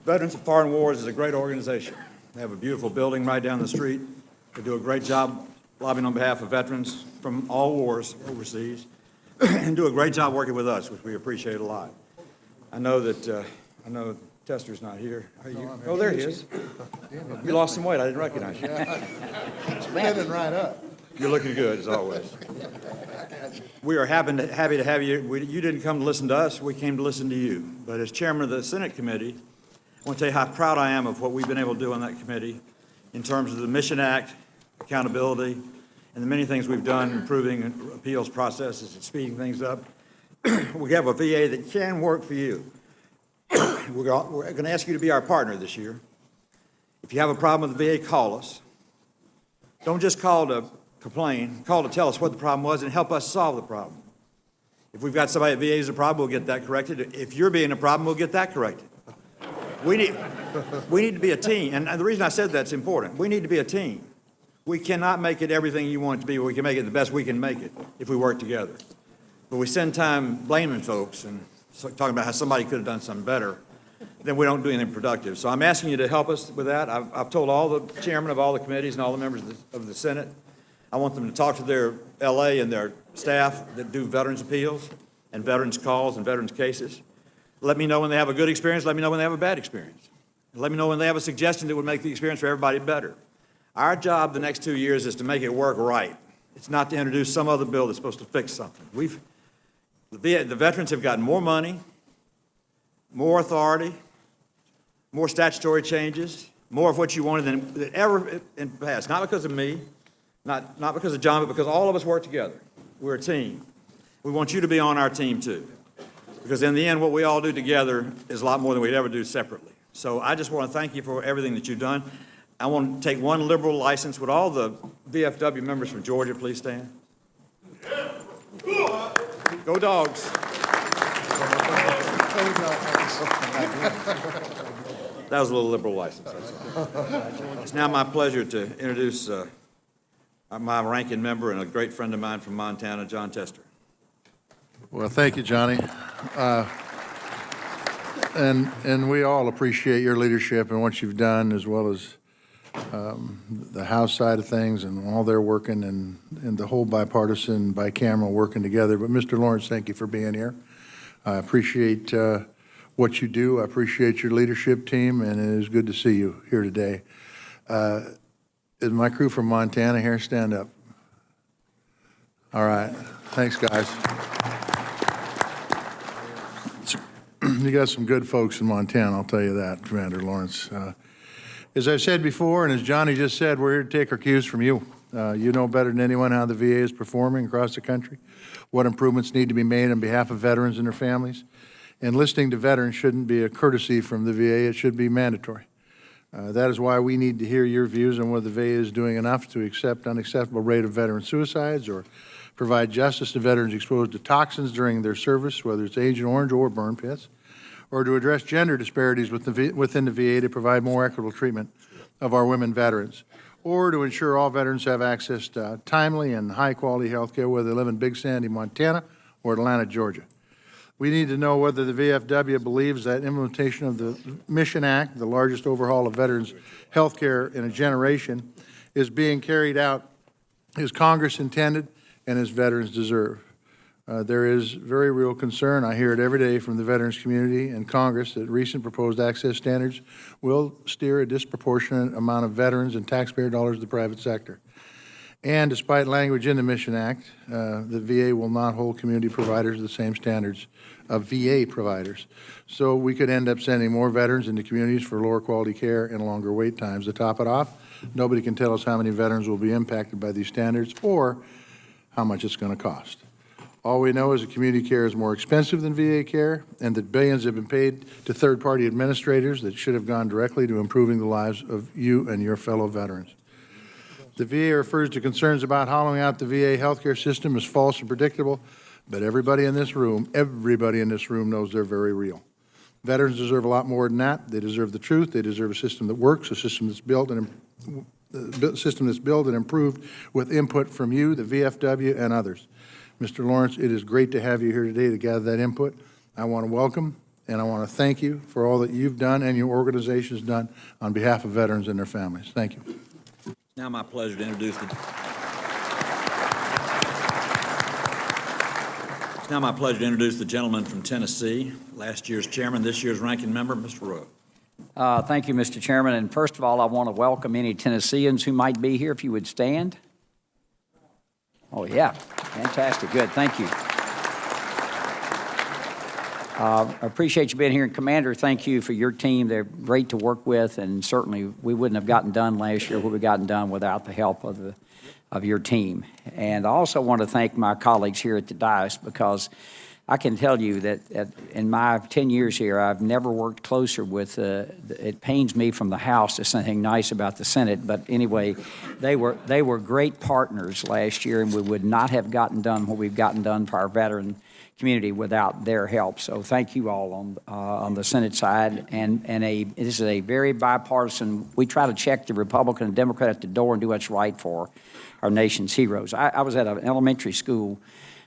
Veterans of Foreign Wars is a great organization. They have a beautiful building right down the street. They do a great job lobbying on behalf of veterans from all wars overseas and do a great job working with us, which we appreciate a lot. I know Tester's not here. Oh, there he is. You lost some weight. I didn't recognize you. Standing right up. You're looking good, as always. We are happy to have you. You didn't come to listen to us. We came to listen to you. But as chairman of the Senate committee, I want to tell you how proud I am of what we've been able to do on that committee in terms of the Mission Act, accountability, and the many things we've done, improving appeals processes and speeding things up. We have a VA that can work for you. We're going to ask you to be our partner this year. If you have a problem with the VA, call us. Don't just call to complain. Call to tell us what the problem was and help us solve the problem. If we've got somebody at VA who's a problem, we'll get that corrected. If you're being a problem, we'll get that corrected. We need to be a team, and the reason I said that's important. We need to be a team. We cannot make it everything you want it to be, but we can make it the best we can make it if we work together. But we spend time blaming folks and talking about how somebody could have done something better, then we don't do anything productive. So I'm asking you to help us with that. I've told all the chairmen of all the committees and all the members of the Senate, I want them to talk to their LA and their staff that do veterans appeals and veterans calls and veterans cases. Let me know when they have a good experience. Let me know when they have a bad experience. Let me know when they have a suggestion that would make the experience for everybody better. Our job the next 2 years is to make it work right. It's not to introduce some other bill that's supposed to fix something. The veterans have gotten more money, more authority, more statutory changes, more of what you wanted than ever in the past. Not because of me, not because of John, but because all of us work together. We're a team. We want you to be on our team too. Because in the end, what we all do together is a lot more than we'd ever do separately. So I just want to thank you for everything that you've done. I want to take one liberal license. Would all the VFW members from Georgia please stand? Go Dogs. That was a little liberal license. It's now my pleasure to introduce my ranking member and a great friend of mine from Montana, John Tester. Well, thank you, Johnny. And we all appreciate your leadership and what you've done, as well as the House side of things and all they're working and the whole bipartisan, bicameral working together. But Mr. Lawrence, thank you for being here. I appreciate what you do. I appreciate your leadership team, and it is good to see you here today. Is my crew from Montana here? Stand up. All right. Thanks, guys. You got some good folks in Montana, I'll tell you that, Commander Lawrence. As I've said before, and as Johnny just said, we're here to take our cues from you. You know better than anyone how the VA is performing across the country, what improvements need to be made on behalf of veterans and their families. And listening to veterans shouldn't be a courtesy from the VA, it should be mandatory. That is why we need to hear your views on whether the VA is doing enough to accept unacceptable rate of veteran suicides or provide justice to veterans exposed to toxins during their service, whether it's Agent Orange or burn pits, or to address gender disparities within the VA to provide more equitable treatment of our women veterans, or to ensure all veterans have access to timely and high-quality health care, whether they live in Big Sandy, Montana, or Atlanta, Georgia. We need to know whether the VFW believes that implementation of the Mission Act, the largest overhaul of veterans' health care in a generation, is being carried out as Congress intended and as veterans deserve. There is very real concern. I hear it every day from the veterans community and Congress that recent proposed access standards will steer a disproportionate amount of veterans and taxpayer dollars to the private sector. And despite language in the Mission Act, the VA will not hold community providers to the same standards of VA providers. So we could end up sending more veterans into communities for lower quality care and longer wait times. To top it off, nobody can tell us how many veterans will be impacted by these standards or how much it's going to cost. All we know is that community care is more expensive than VA care, and that billions have been paid to third-party administrators that should have gone directly to improving the lives of you and your fellow veterans. The VA refers to concerns about hollowing out the VA healthcare system as false and predictable, but everybody in this room knows they're very real. Veterans deserve a lot more than that. They deserve the truth. They deserve a system that works, a system that's built and improved with input from you, the VFW, and others. Mr. Lawrence, it is great to have you here today to gather that input. I want to welcome and I want to thank you for all that you've done and your organization's done on behalf of veterans and their families. Thank you. It's now my pleasure to introduce the gentleman from Tennessee, last year's chairman, this year's ranking member, Mr. Rowe. Thank you, Mr. Chairman. And first of all, I want to welcome any Tennesseans who might be here, if you would stand. Oh, yeah. Fantastic. Good. Thank you. I appreciate you being here. And Commander, thank you for your team. They're great to work with, and certainly we wouldn't have gotten done last year what we've gotten done without the help of your team. And I also want to thank my colleagues here at the dais, because I can tell you that in my 10 years here, I've never worked closer with, it pains me from the House to say anything nice about the Senate, but anyway, they were great partners last year, and we would not have gotten done what we've gotten done for our veteran community without their help. So thank you all on the Senate side. And this is a very bipartisan, we try to check the Republican and Democrat at the door and do what's right for our nation's heroes. I was at an elementary school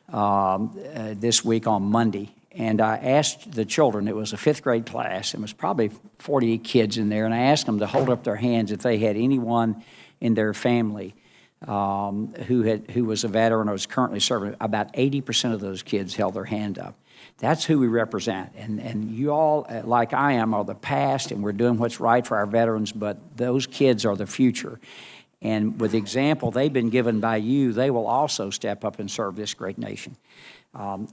this week on Monday, and I asked the children, it was a 5th grade class, and it was probably 40 kids in there, and I asked them to hold up their hands if they had anyone in their family who was a veteran or was currently serving. About 80% of those kids held their hand up. That's who we represent. And you all, like I am, are the past, and we're doing what's right for our veterans, but those kids are the future. And with the example they've been given by you, they will also step up and serve this great nation.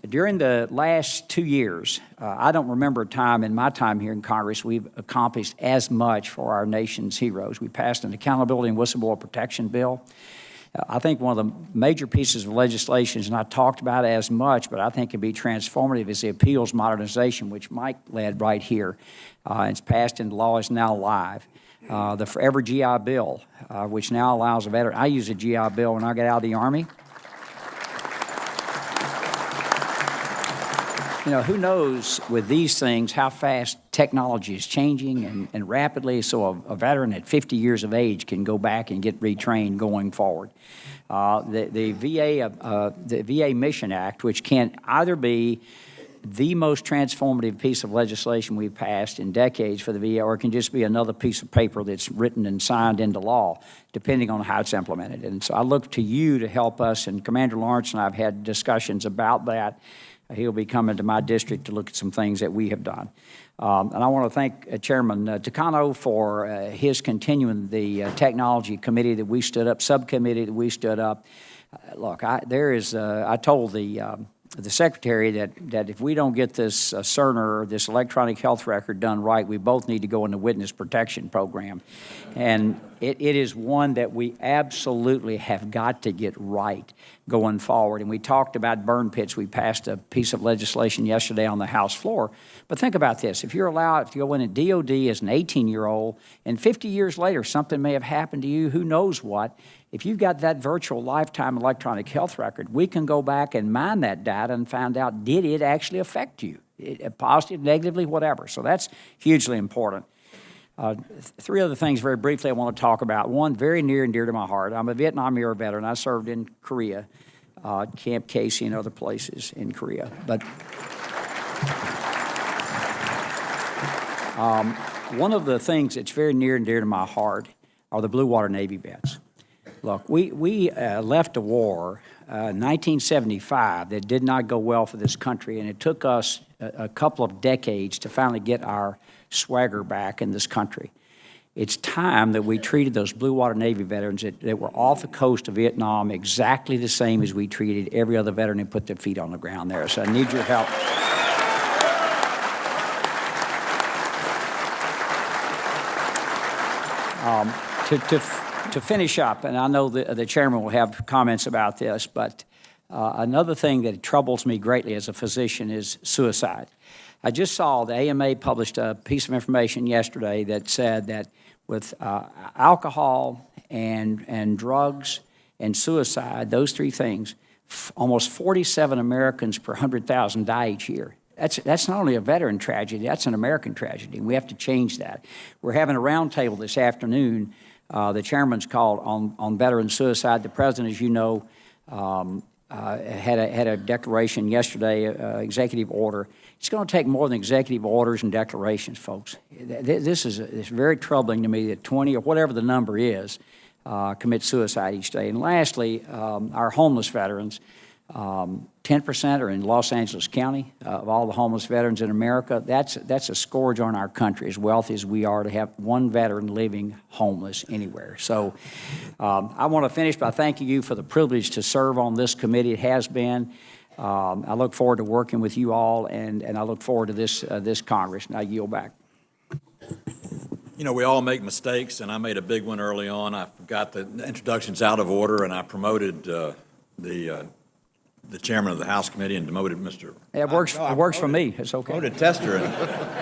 During the last 2 years, I don't remember a time in my time here in Congress we've accomplished as much for our nation's heroes. We passed an accountability and whistleblower protection bill. I think one of the major pieces of legislation is not talked about as much, but I think can be transformative, is the appeals modernization, which Mike led right here. It's passed into law, is now live. The Forever GI Bill, which now allows a veteran. I use a GI Bill when I get out of the Army. You know, who knows with these things how fast technology is changing and rapidly, so a veteran at 50 years of age can go back and get retrained going forward. The VA Mission Act, which can either be the most transformative piece of legislation we've passed in decades for the VA, or it can just be another piece of paper that's written and signed into law, depending on how it's implemented. And so I look to you to help us, and Commander Lawrence and I have had discussions about that. He'll be coming to my district to look at some things that we have done. And I want to thank Chairman Takano for his continuing the technology committee that we stood up, subcommittee that we stood up. Look, I told the secretary that if we don't get this Cerner, this electronic health record done right, we both need to go in the witness protection program. And it is one that we absolutely have got to get right going forward. And we talked about burn pits. We passed a piece of legislation yesterday on the House floor. But think about this. If you're allowed to go in at DOD as an 18-year-old, and 50 years later something may have happened to you, who knows what, if you've got that virtual lifetime electronic health record, we can go back and mine that data and find out, did it actually affect you? Positive, negatively, whatever. So that's hugely important. 3 other things very briefly I want to talk about. One, very near and dear to my heart. I'm a Vietnam-era veteran. I served in Korea, Camp Casey and other places in Korea. But one of the things that's very near and dear to my heart are the Blue Water Navy vets. Look, we left a war in 1975 that did not go well for this country, and it took us a couple of decades to finally get our swagger back in this country. It's time that we treated those Blue Water Navy veterans that were off the coast of Vietnam exactly the same as we treated every other veteran who put their feet on the ground there. So I need your help. To finish up, and I know the chairman will have comments about this, but another thing that troubles me greatly as a physician is suicide. I just saw the AMA published a piece of information yesterday that said that with alcohol and drugs and suicide, those 3 things, almost 47 Americans per 100,000 die each year. That's not only a veteran tragedy, that's an American tragedy, and we have to change that. We're having a roundtable this afternoon. The chairman's called on veteran suicide. The president, as you know, had a declaration yesterday, executive order. It's going to take more than executive orders and declarations, folks. This is it's very troubling to me that 20 or whatever the number is commit suicide each day. And lastly, our homeless veterans. 10% are in Los Angeles County of all the homeless veterans in America. That's a scourge on our country, as wealthy as we are, to have one veteran living homeless anywhere. So I want to finish by thanking you for the privilege to serve on this committee. It has been. I look forward to working with you all, and I look forward to this Congress. And I yield back. You know, we all make mistakes, and I made a big one early on. I got the introductions out of order, and I promoted the chairman of the House committee and demoted Mr. It works for me. It's okay. Demoted Tester and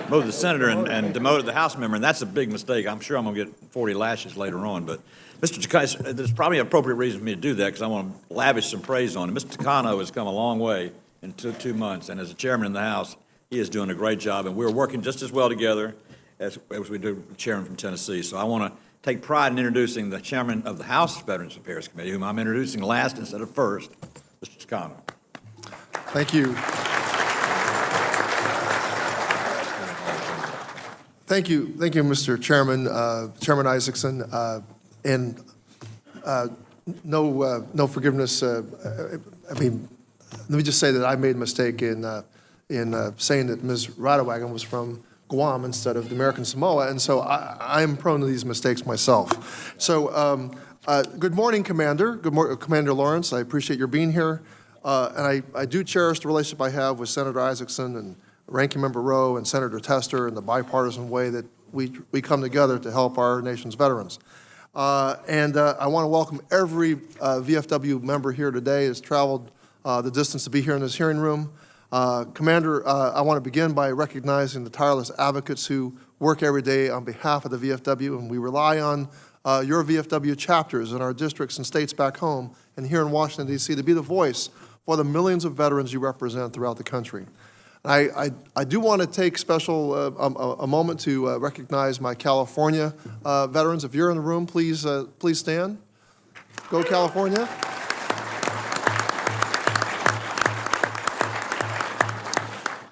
demoted the senator and demoted the House member, and that's a big mistake. I'm sure I'm going to get 40 lashes later on, but Mr. Takano, there's probably an appropriate reason for me to do that because I want to lavish some praise on him. Mr. Takano has come a long way in two months, and as a chairman in the House, he is doing a great job, and we're working just as well together as we do with the chairman from Tennessee. So I want to take pride in introducing the chairman of the House Veterans Affairs Committee, whom I'm introducing last instead of first, Mr. Takano. Thank you. Thank you, Mr. Chairman, Chairman Isaacson, and no forgiveness. I mean, let me just say that I made a mistake in saying that Ms. Radewagen was from Guam instead of the American Samoa, and so I'm prone to these mistakes myself. So, good morning, Commander. Good morning, Commander Lawrence. I appreciate your being here. And I do cherish the relationship I have with Senator Isaacson and Ranking Member Rowe and Senator Tester and the bipartisan way that we come together to help our nation's veterans. And I want to welcome every VFW member here today who's traveled the distance to be here in this hearing room. Commander, I want to begin by recognizing the tireless advocates who work every day on behalf of the VFW, and we rely on your VFW chapters in our districts and states back home and here in Washington, D.C. to be the voice for the millions of veterans you represent throughout the country. I do want to take a moment to recognize my California veterans. If you're in the room, please stand. Go California.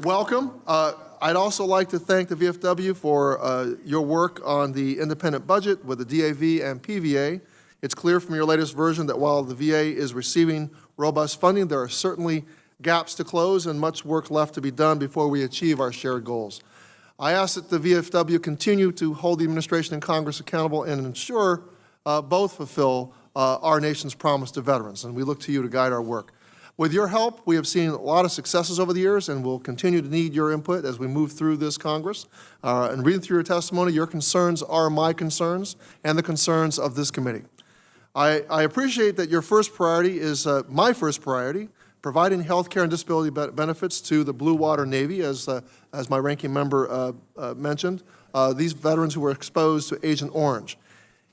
Welcome. I'd also like to thank the VFW for your work on the independent budget with the DAV and PVA. It's clear from your latest version that while the VA is receiving robust funding, there are certainly gaps to close and much work left to be done before we achieve our shared goals. I ask that the VFW continue to hold the administration and Congress accountable and ensure both fulfill our nation's promise to veterans, and we look to you to guide our work. With your help, we have seen a lot of successes over the years, and we'll continue to need your input as we move through this Congress. And reading through your testimony, your concerns are my concerns and the concerns of this committee. I appreciate that your first priority is my first priority, providing health care and disability benefits to the Blue Water Navy, as my ranking member mentioned, these veterans who were exposed to Agent Orange.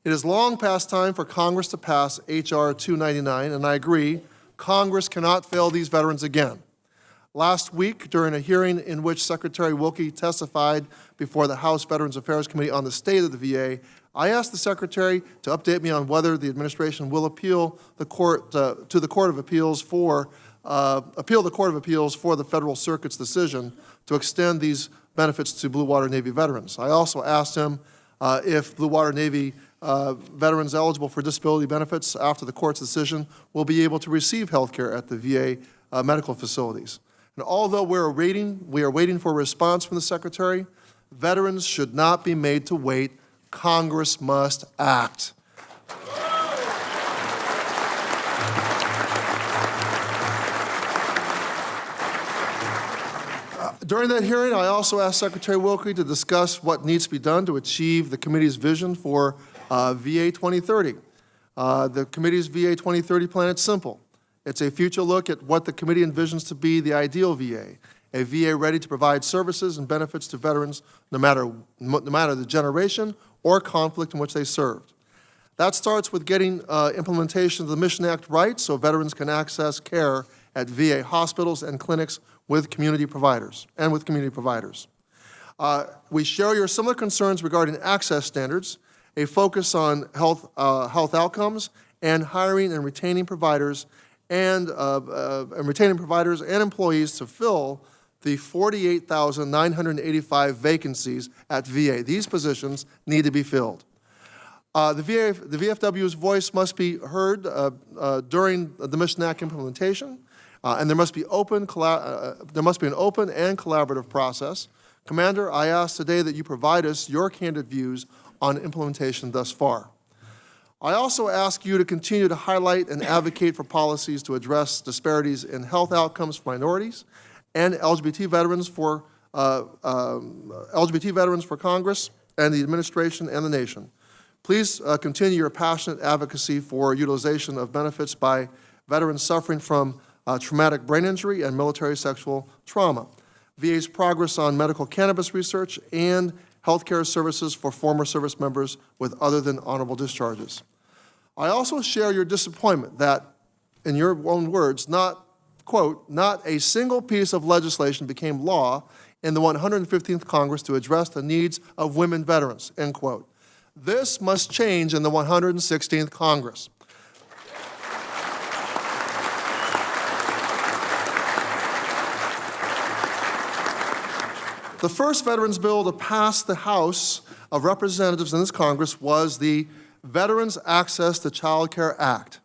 It is long past time for Congress to pass H.R. 299, and I agree, Congress cannot fail these veterans again. Last week, during a hearing in which Secretary Wilkie testified before the House Veterans Affairs Committee on the state of the VA, I asked the Secretary to update me on whether the administration will appeal the Court to the Court of Appeals for the Federal Circuit's decision to extend these benefits to Blue Water Navy veterans. I also asked him if Blue Water Navy veterans eligible for disability benefits after the court's decision will be able to receive health care at the VA medical facilities. And although we are waiting for a response from the Secretary, veterans should not be made to wait. Congress must act. During that hearing, I also asked Secretary Wilkie to discuss what needs to be done to achieve the committee's vision for VA 2030. The committee's VA 2030 plan is simple. It's a future look at what the committee envisions to be the ideal VA, a VA ready to provide services and benefits to veterans no matter the generation or conflict in which they served. That starts with getting implementation of the Mission Act right so veterans can access care at VA hospitals and clinics with community providers. We share your similar concerns regarding access standards, a focus on health outcomes, and hiring and retaining providers, and retaining providers and employees to fill the 48,985 vacancies at VA. These positions need to be filled. The VFW's voice must be heard during the Mission Act implementation, and there must be an open and collaborative process. Commander, I ask today that you provide us your candid views on implementation thus far. I also ask you to continue to highlight and advocate for policies to address disparities in health outcomes for minorities and LGBT veterans for Congress and the administration and the nation. Please continue your passionate advocacy for utilization of benefits by veterans suffering from traumatic brain injury and military sexual trauma. VA's progress on medical cannabis research and healthcare services for former service members with other than honorable discharges. I also share your disappointment that, in your own words, not a single piece of legislation became law in the 115th Congress to address the needs of women veterans, end quote. This must change in the 116th Congress. The first veterans bill to pass the House of Representatives in this Congress was the Veterans Access to Child Care Act.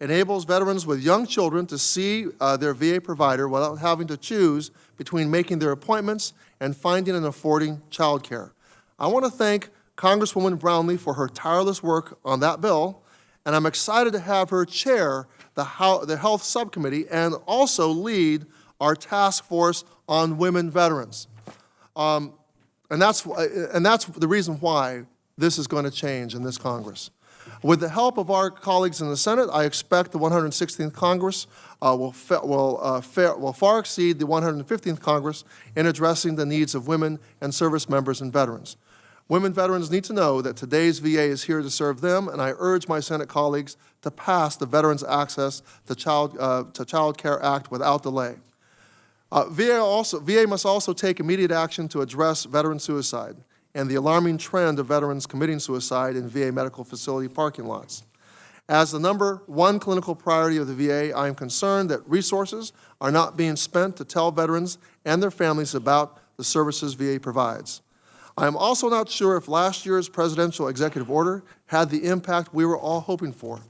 It enables veterans with young children to see their VA provider without having to choose between making their appointments and finding and affording child care. I want to thank Congresswoman Brownlee for her tireless work on that bill, and I'm excited to have her chair the Health Subcommittee and also lead our task force on women veterans. And that's the reason why this is going to change in this Congress. With the help of our colleagues in the Senate, I expect the 116th Congress will far exceed the 115th Congress in addressing the needs of women and service members and veterans. Women veterans need to know that today's VA is here to serve them, and I urge my Senate colleagues to pass the Veterans Access to Child Care Act without delay. VA must also take immediate action to address veteran suicide and the alarming trend of veterans committing suicide in VA medical facility parking lots. As the #1 clinical priority of the VA, I am concerned that resources are not being spent to tell veterans and their families about the services VA provides. I am also not sure if last year's presidential executive order had the impact we were all hoping for.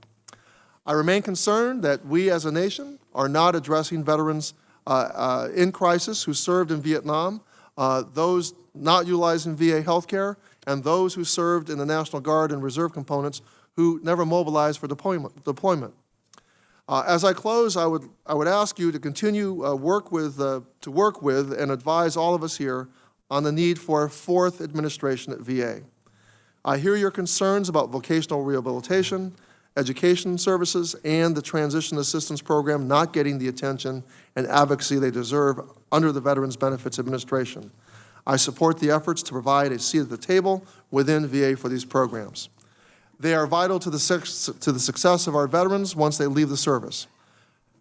I remain concerned that we as a nation are not addressing veterans in crisis who served in Vietnam, those not utilizing VA health care, and those who served in the National Guard and Reserve components who never mobilized for deployment. As I close, I would ask you to continue to work with and advise all of us here on the need for a fourth administration at VA. I hear your concerns about vocational rehabilitation, education services, and the Transition Assistance Program not getting the attention and advocacy they deserve under the Veterans Benefits Administration. I support the efforts to provide a seat at the table within VA for these programs. They are vital to the success of our veterans once they leave the service.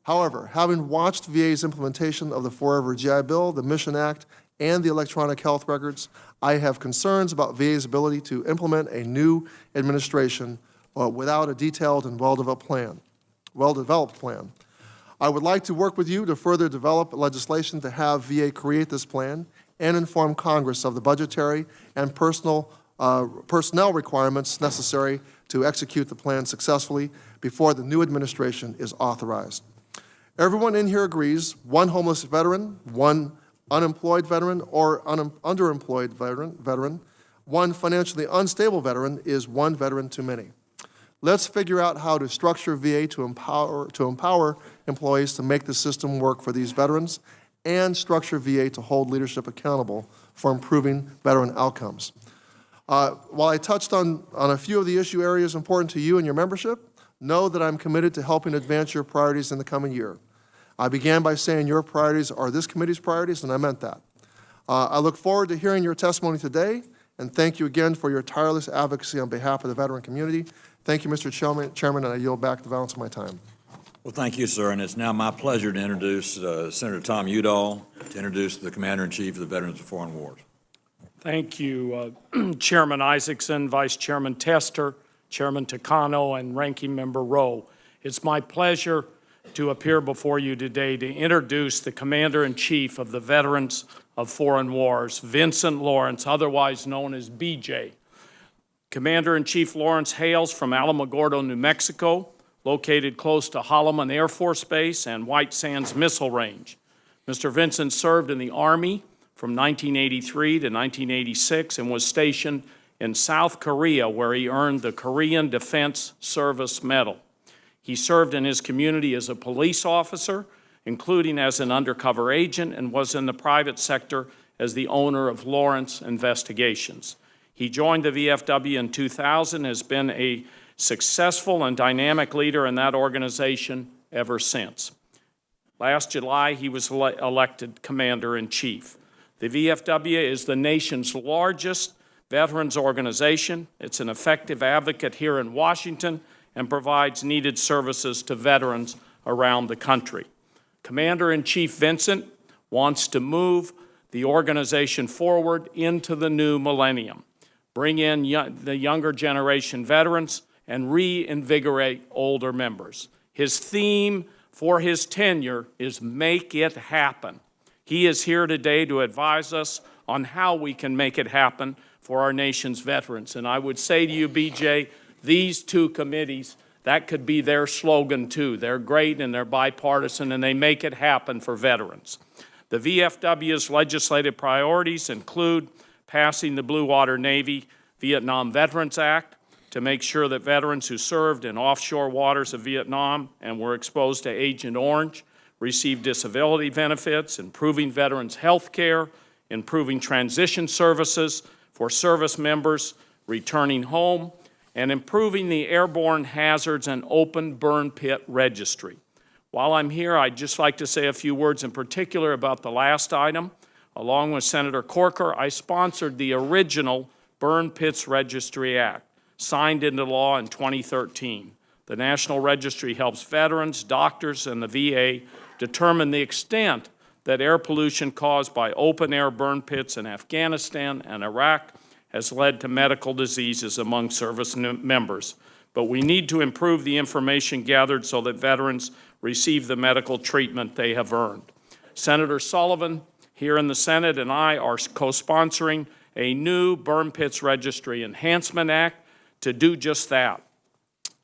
However, having watched VA's implementation of the Forever GI Bill, the Mission Act, and the electronic health records, I have concerns about VA's ability to implement a new administration without a detailed and well-developed plan. I would like to work with you to further develop legislation to have VA create this plan and inform Congress of the budgetary and personnel requirements necessary to execute the plan successfully before the new administration is authorized. Everyone in here agrees one homeless veteran, one unemployed veteran or underemployed veteran, one financially unstable veteran is one veteran too many. Let's figure out how to structure VA to empower employees to make the system work for these veterans and structure VA to hold leadership accountable for improving veteran outcomes. While I touched on a few of the issue areas important to you and your membership, know that I'm committed to helping advance your priorities in the coming year. I began by saying your priorities are this committee's priorities, and I meant that. I look forward to hearing your testimony today, and thank you again for your tireless advocacy on behalf of the veteran community. Thank you, Mr. Chairman, and I yield back the balance of my time. Well, thank you, sir, and it's now my pleasure to introduce Senator Tom Udall to introduce the Commander-in-Chief of the Veterans of Foreign Wars. Thank you, Chairman Isaacson, Vice Chairman Tester, Chairman Takano, and Ranking Member Rowe. It's my pleasure to appear before you today to introduce the Commander-in-Chief of the Veterans of Foreign Wars, Vincent Lawrence, otherwise known as B.J. Commander-in-Chief Lawrence hails from Alamogordo, New Mexico, located close to Holloman Air Force Base and White Sands Missile Range. Mr. Vincent served in the Army from 1983 to 1986 and was stationed in South Korea, where he earned the Korean Defense Service Medal. He served in his community as a police officer, including as an undercover agent, and was in the private sector as the owner of Lawrence Investigations. He joined the VFW in 2000, has been a successful and dynamic leader in that organization ever since. Last July, he was elected Commander-in-Chief. The VFW is the nation's largest veterans organization. It's an effective advocate here in Washington and provides needed services to veterans around the country. Commander-in-Chief Vincent wants to move the organization forward into the new millennium, bring in the younger generation veterans, and reinvigorate older members. His theme for his tenure is make it happen. He is here today to advise us on how we can make it happen for our nation's veterans. And I would say to you, B.J., these two committees, that could be their slogan too. They're great and they're bipartisan and they make it happen for veterans. The VFW's legislative priorities include passing the Blue Water Navy Vietnam Veterans Act to make sure that veterans who served in offshore waters of Vietnam and were exposed to Agent Orange receive disability benefits, improving veterans' health care, improving transition services for service members returning home, and improving the airborne hazards and open burn pit registry. While I'm here, I'd just like to say a few words in particular about the last item. Along with Senator Corker, I sponsored the original Burn Pits Registry Act, signed into law in 2013. The National Registry helps veterans, doctors, and the VA determine the extent that air pollution caused by open-air burn pits in Afghanistan and Iraq has led to medical diseases among service members. But we need to improve the information gathered so that veterans receive the medical treatment they have earned. Senator Sullivan here in the Senate and I are co-sponsoring a new Burn Pits Registry Enhancement Act to do just that.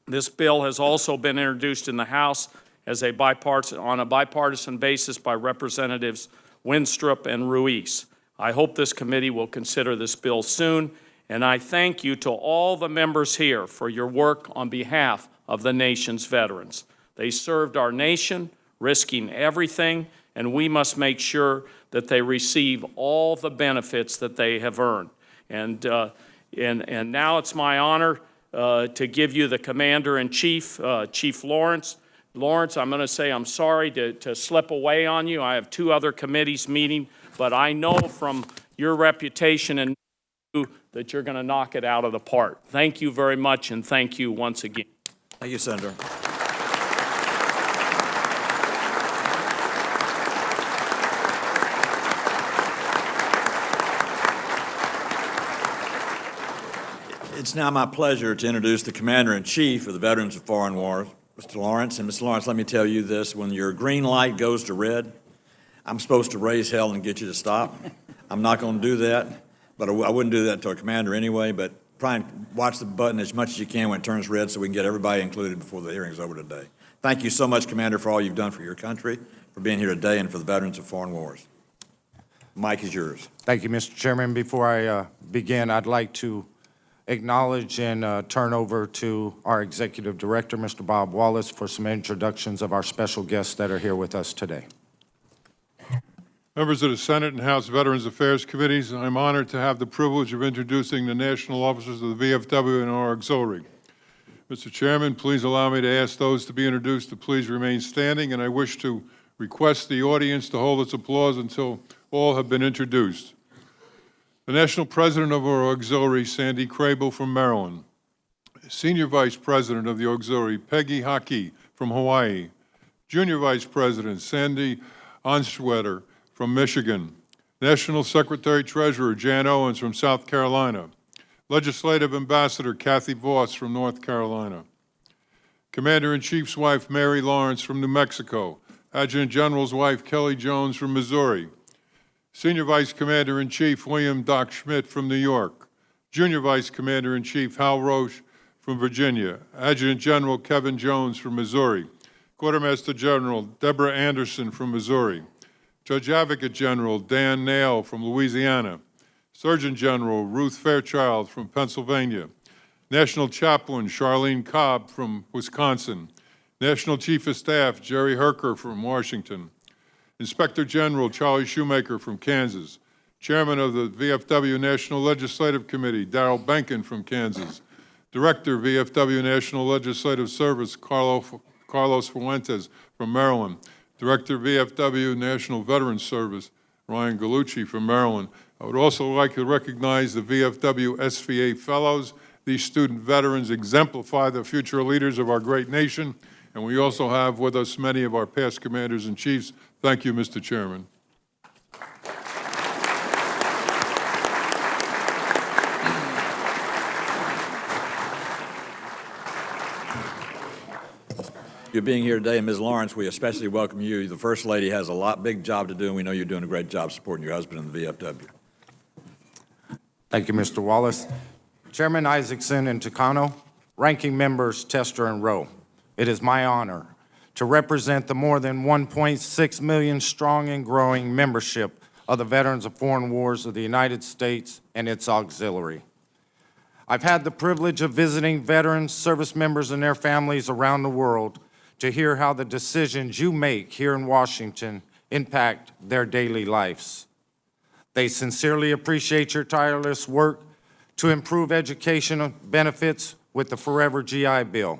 This bill has also been introduced in the House as on a bipartisan basis by Representatives Winstrup and Ruiz. I hope this committee will consider this bill soon, and I thank you to all the members here for your work on behalf of the nation's veterans. They served our nation, risking everything, and we must make sure that they receive all the benefits that they have earned. And now it's my honor to give you the Commander-in-Chief, Chief Lawrence. Lawrence, I'm going to say I'm sorry to slip away on you. I have two other committees meeting, but I know from your reputation and that you're going to knock it out of the park. Thank you very much, and thank you once again. Thank you, Senator. It's now my pleasure to introduce the Commander-in-Chief of the Veterans of Foreign Wars, Mr. Lawrence. And Mr. Lawrence, let me tell you this, when your green light goes to red, I'm supposed to raise hell and get you to stop. I'm not going to do that, but I wouldn't do that to a commander anyway, but try and watch the button as much as you can when it turns red so we can get everybody included before the hearing's over today. Thank you so much, Commander, for all you've done for your country, for being here today, and for the Veterans of Foreign Wars. Mike is yours. Thank you, Mr. Chairman. Before I begin, I'd like to acknowledge and turn over to our Executive Director, Mr. Bob Wallace, for some introductions of our special guests that are here with us today. Members of the Senate and House Veterans Affairs Committees, I'm honored to have the privilege of introducing the national officers of the VFW and our auxiliary. Mr. Chairman, please allow me to ask those to be introduced to please remain standing, and I wish to request the audience to hold its applause until all have been introduced. The National President of our Auxiliary, Sandy Crable from Maryland. Senior Vice President of the Auxiliary, Peggy Hockey from Hawaii. Junior Vice President, Sandy Onschwetter from Michigan. National Secretary Treasurer, Jan Owens from South Carolina. Legislative Ambassador, Kathy Voss from North Carolina. Commander-in-Chief's wife, Mary Lawrence, from New Mexico. Adjutant General's wife, Kelly Jones, from Missouri. Senior Vice Commander-in-Chief, William Doc Schmidt, from New York. Junior Vice Commander-in-Chief, Hal Roche, from Virginia. Adjutant General Kevin Jones, from Missouri. Quartermaster General Deborah Anderson, from Missouri. Judge Advocate General Dan Nail, from Louisiana. Surgeon General Ruth Fairchild, from Pennsylvania. National Chaplain Charlene Cobb, from Wisconsin. National Chief of Staff Jerry Herker, from Washington. Inspector General Charlie Shoemaker, from Kansas. Chairman of the VFW National Legislative Committee Darrell Benken, from Kansas. Director, VFW National Legislative Service Carlos Fuentes, from Maryland. Director, VFW National Veterans Service Ryan Gallucci, from Maryland. I would also like to recognize the VFW SVA Fellows. These student veterans exemplify the future leaders of our great nation, and we also have with us many of our past commanders and chiefs. Thank you, Mr. Chairman. You being here today, and Ms. Lawrence, we especially welcome you. The First Lady has a big job to do, and we know you're doing a great job supporting your husband in the VFW. Thank you, Mr. Wallace. Chairman Isaacson and Takano, ranking members Tester and Rowe, it is my honor to represent the more than 1.6 million strong and growing membership of the Veterans of Foreign Wars of the United States and its auxiliary. I've had the privilege of visiting veterans, service members, and their families around the world to hear how the decisions you make here in Washington impact their daily lives. They sincerely appreciate your tireless work to improve educational benefits with the Forever GI Bill,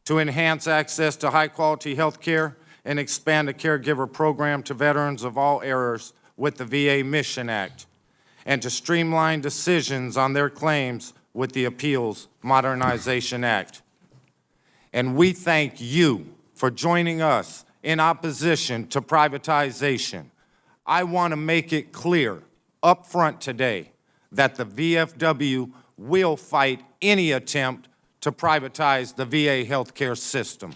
to enhance access to high-quality health care and expand the caregiver program to veterans of all eras with the VA Mission Act, and to streamline decisions on their claims with the Appeals Modernization Act. And we thank you for joining us in opposition to privatization. I want to make it clear up front today that the VFW will fight any attempt to privatize the VA healthcare system.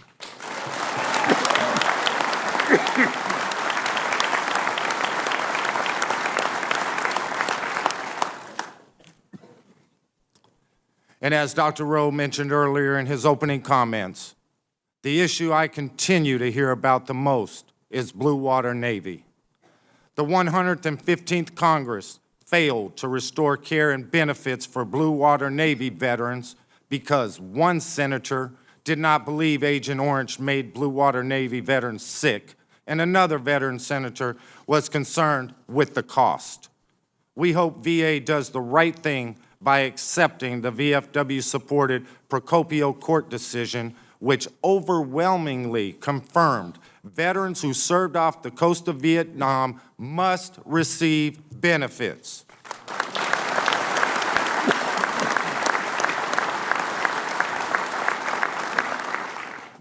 And as Dr. Rowe mentioned earlier in his opening comments, the issue I continue to hear about the most is Blue Water Navy. The 115th Congress failed to restore care and benefits for Blue Water Navy veterans because one senator did not believe Agent Orange made Blue Water Navy veterans sick, and another veteran senator was concerned with the cost. We hope VA does the right thing by accepting the VFW-supported Procopio Court decision, which overwhelmingly confirmed veterans who served off the coast of Vietnam must receive benefits.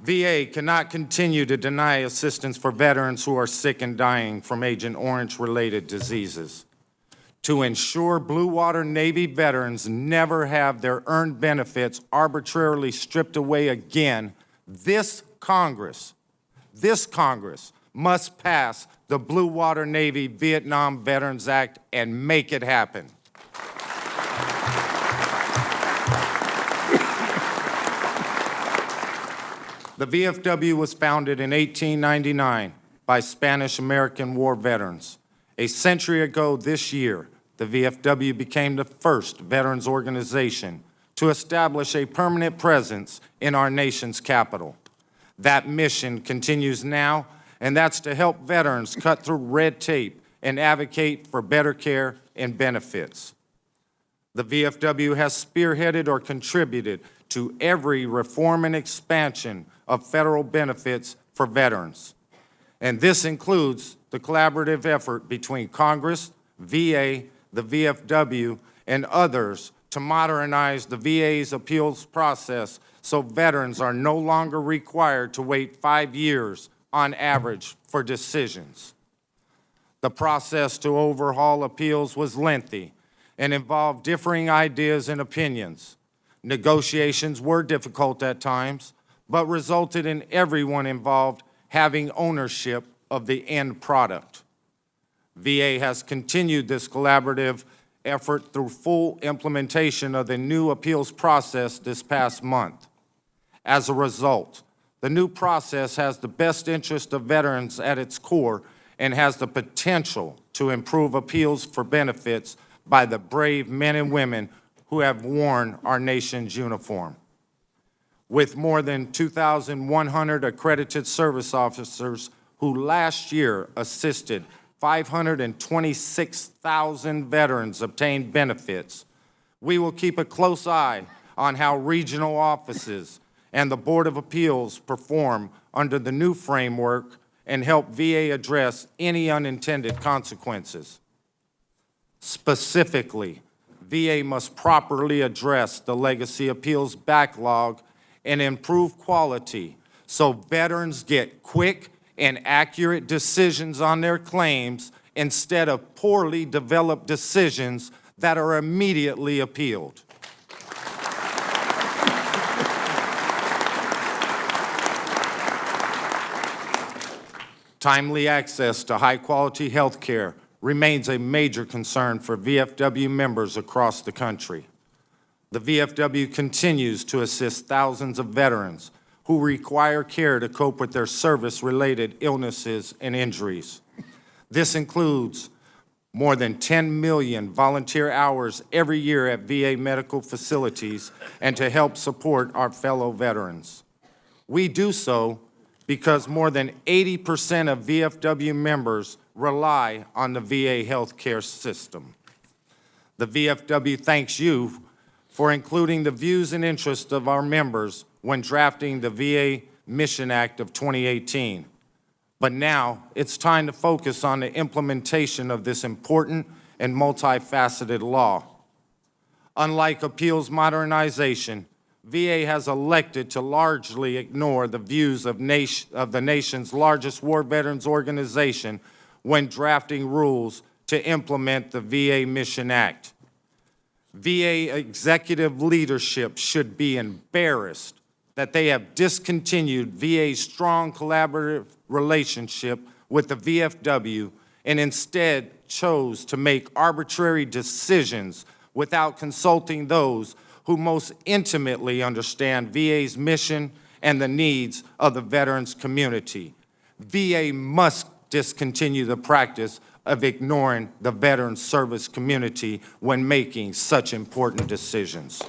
VA cannot continue to deny assistance for veterans who are sick and dying from Agent Orange-related diseases. To ensure Blue Water Navy veterans never have their earned benefits arbitrarily stripped away again, this Congress must pass the Blue Water Navy Vietnam Veterans Act and make it happen. The VFW was founded in 1899 by Spanish-American War veterans. A century ago this year, the VFW became the first veterans organization to establish a permanent presence in our nation's capital. That mission continues now, and that's to help veterans cut through red tape and advocate for better care and benefits. The VFW has spearheaded or contributed to every reform and expansion of federal benefits for veterans. And this includes the collaborative effort between Congress, VA, the VFW, and others to modernize the VA's appeals process so veterans are no longer required to wait 5 years on average for decisions. The process to overhaul appeals was lengthy and involved differing ideas and opinions. Negotiations were difficult at times, but resulted in everyone involved having ownership of the end product. VA has continued this collaborative effort through full implementation of the new appeals process this past month. As a result, the new process has the best interest of veterans at its core and has the potential to improve appeals for benefits by the brave men and women who have worn our nation's uniform. With more than 2,100 accredited service officers who last year assisted 526,000 veterans obtain benefits, we will keep a close eye on how regional offices and the Board of Appeals perform under the new framework and help VA address any unintended consequences. Specifically, VA must properly address the legacy appeals backlog and improve quality so veterans get quick and accurate decisions on their claims instead of poorly developed decisions that are immediately appealed. Timely access to high-quality health care remains a major concern for VFW members across the country. The VFW continues to assist thousands of veterans who require care to cope with their service-related illnesses and injuries. This includes more than 10 million volunteer hours every year at VA medical facilities and to help support our fellow veterans. We do so because more than 80% of VFW members rely on the VA healthcare system. The VFW thanks you for including the views and interests of our members when drafting the VA Mission Act of 2018. But now it's time to focus on the implementation of this important and multifaceted law. Unlike appeals modernization, VA has elected to largely ignore the views of the nation's largest war veterans organization when drafting rules to implement the VA Mission Act. VA executive leadership should be embarrassed that they have discontinued VA's strong collaborative relationship with the VFW and instead chose to make arbitrary decisions without consulting those who most intimately understand VA's mission and the needs of the veterans community. VA must discontinue the practice of ignoring the veterans service community when making such important decisions.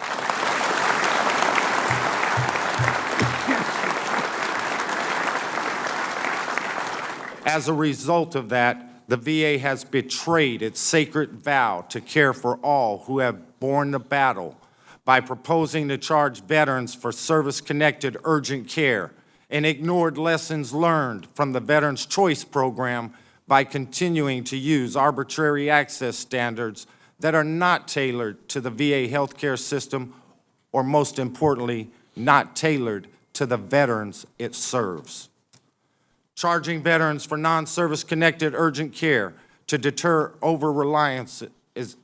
As a result of that, the VA has betrayed its sacred vow to care for all who have borne the battle by proposing to charge veterans for service-connected urgent care and ignored lessons learned from the Veterans Choice Program by continuing to use arbitrary access standards that are not tailored to the VA healthcare system or, most importantly, not tailored to the veterans it serves. Charging veterans for non-service connected urgent care to deter over-reliance is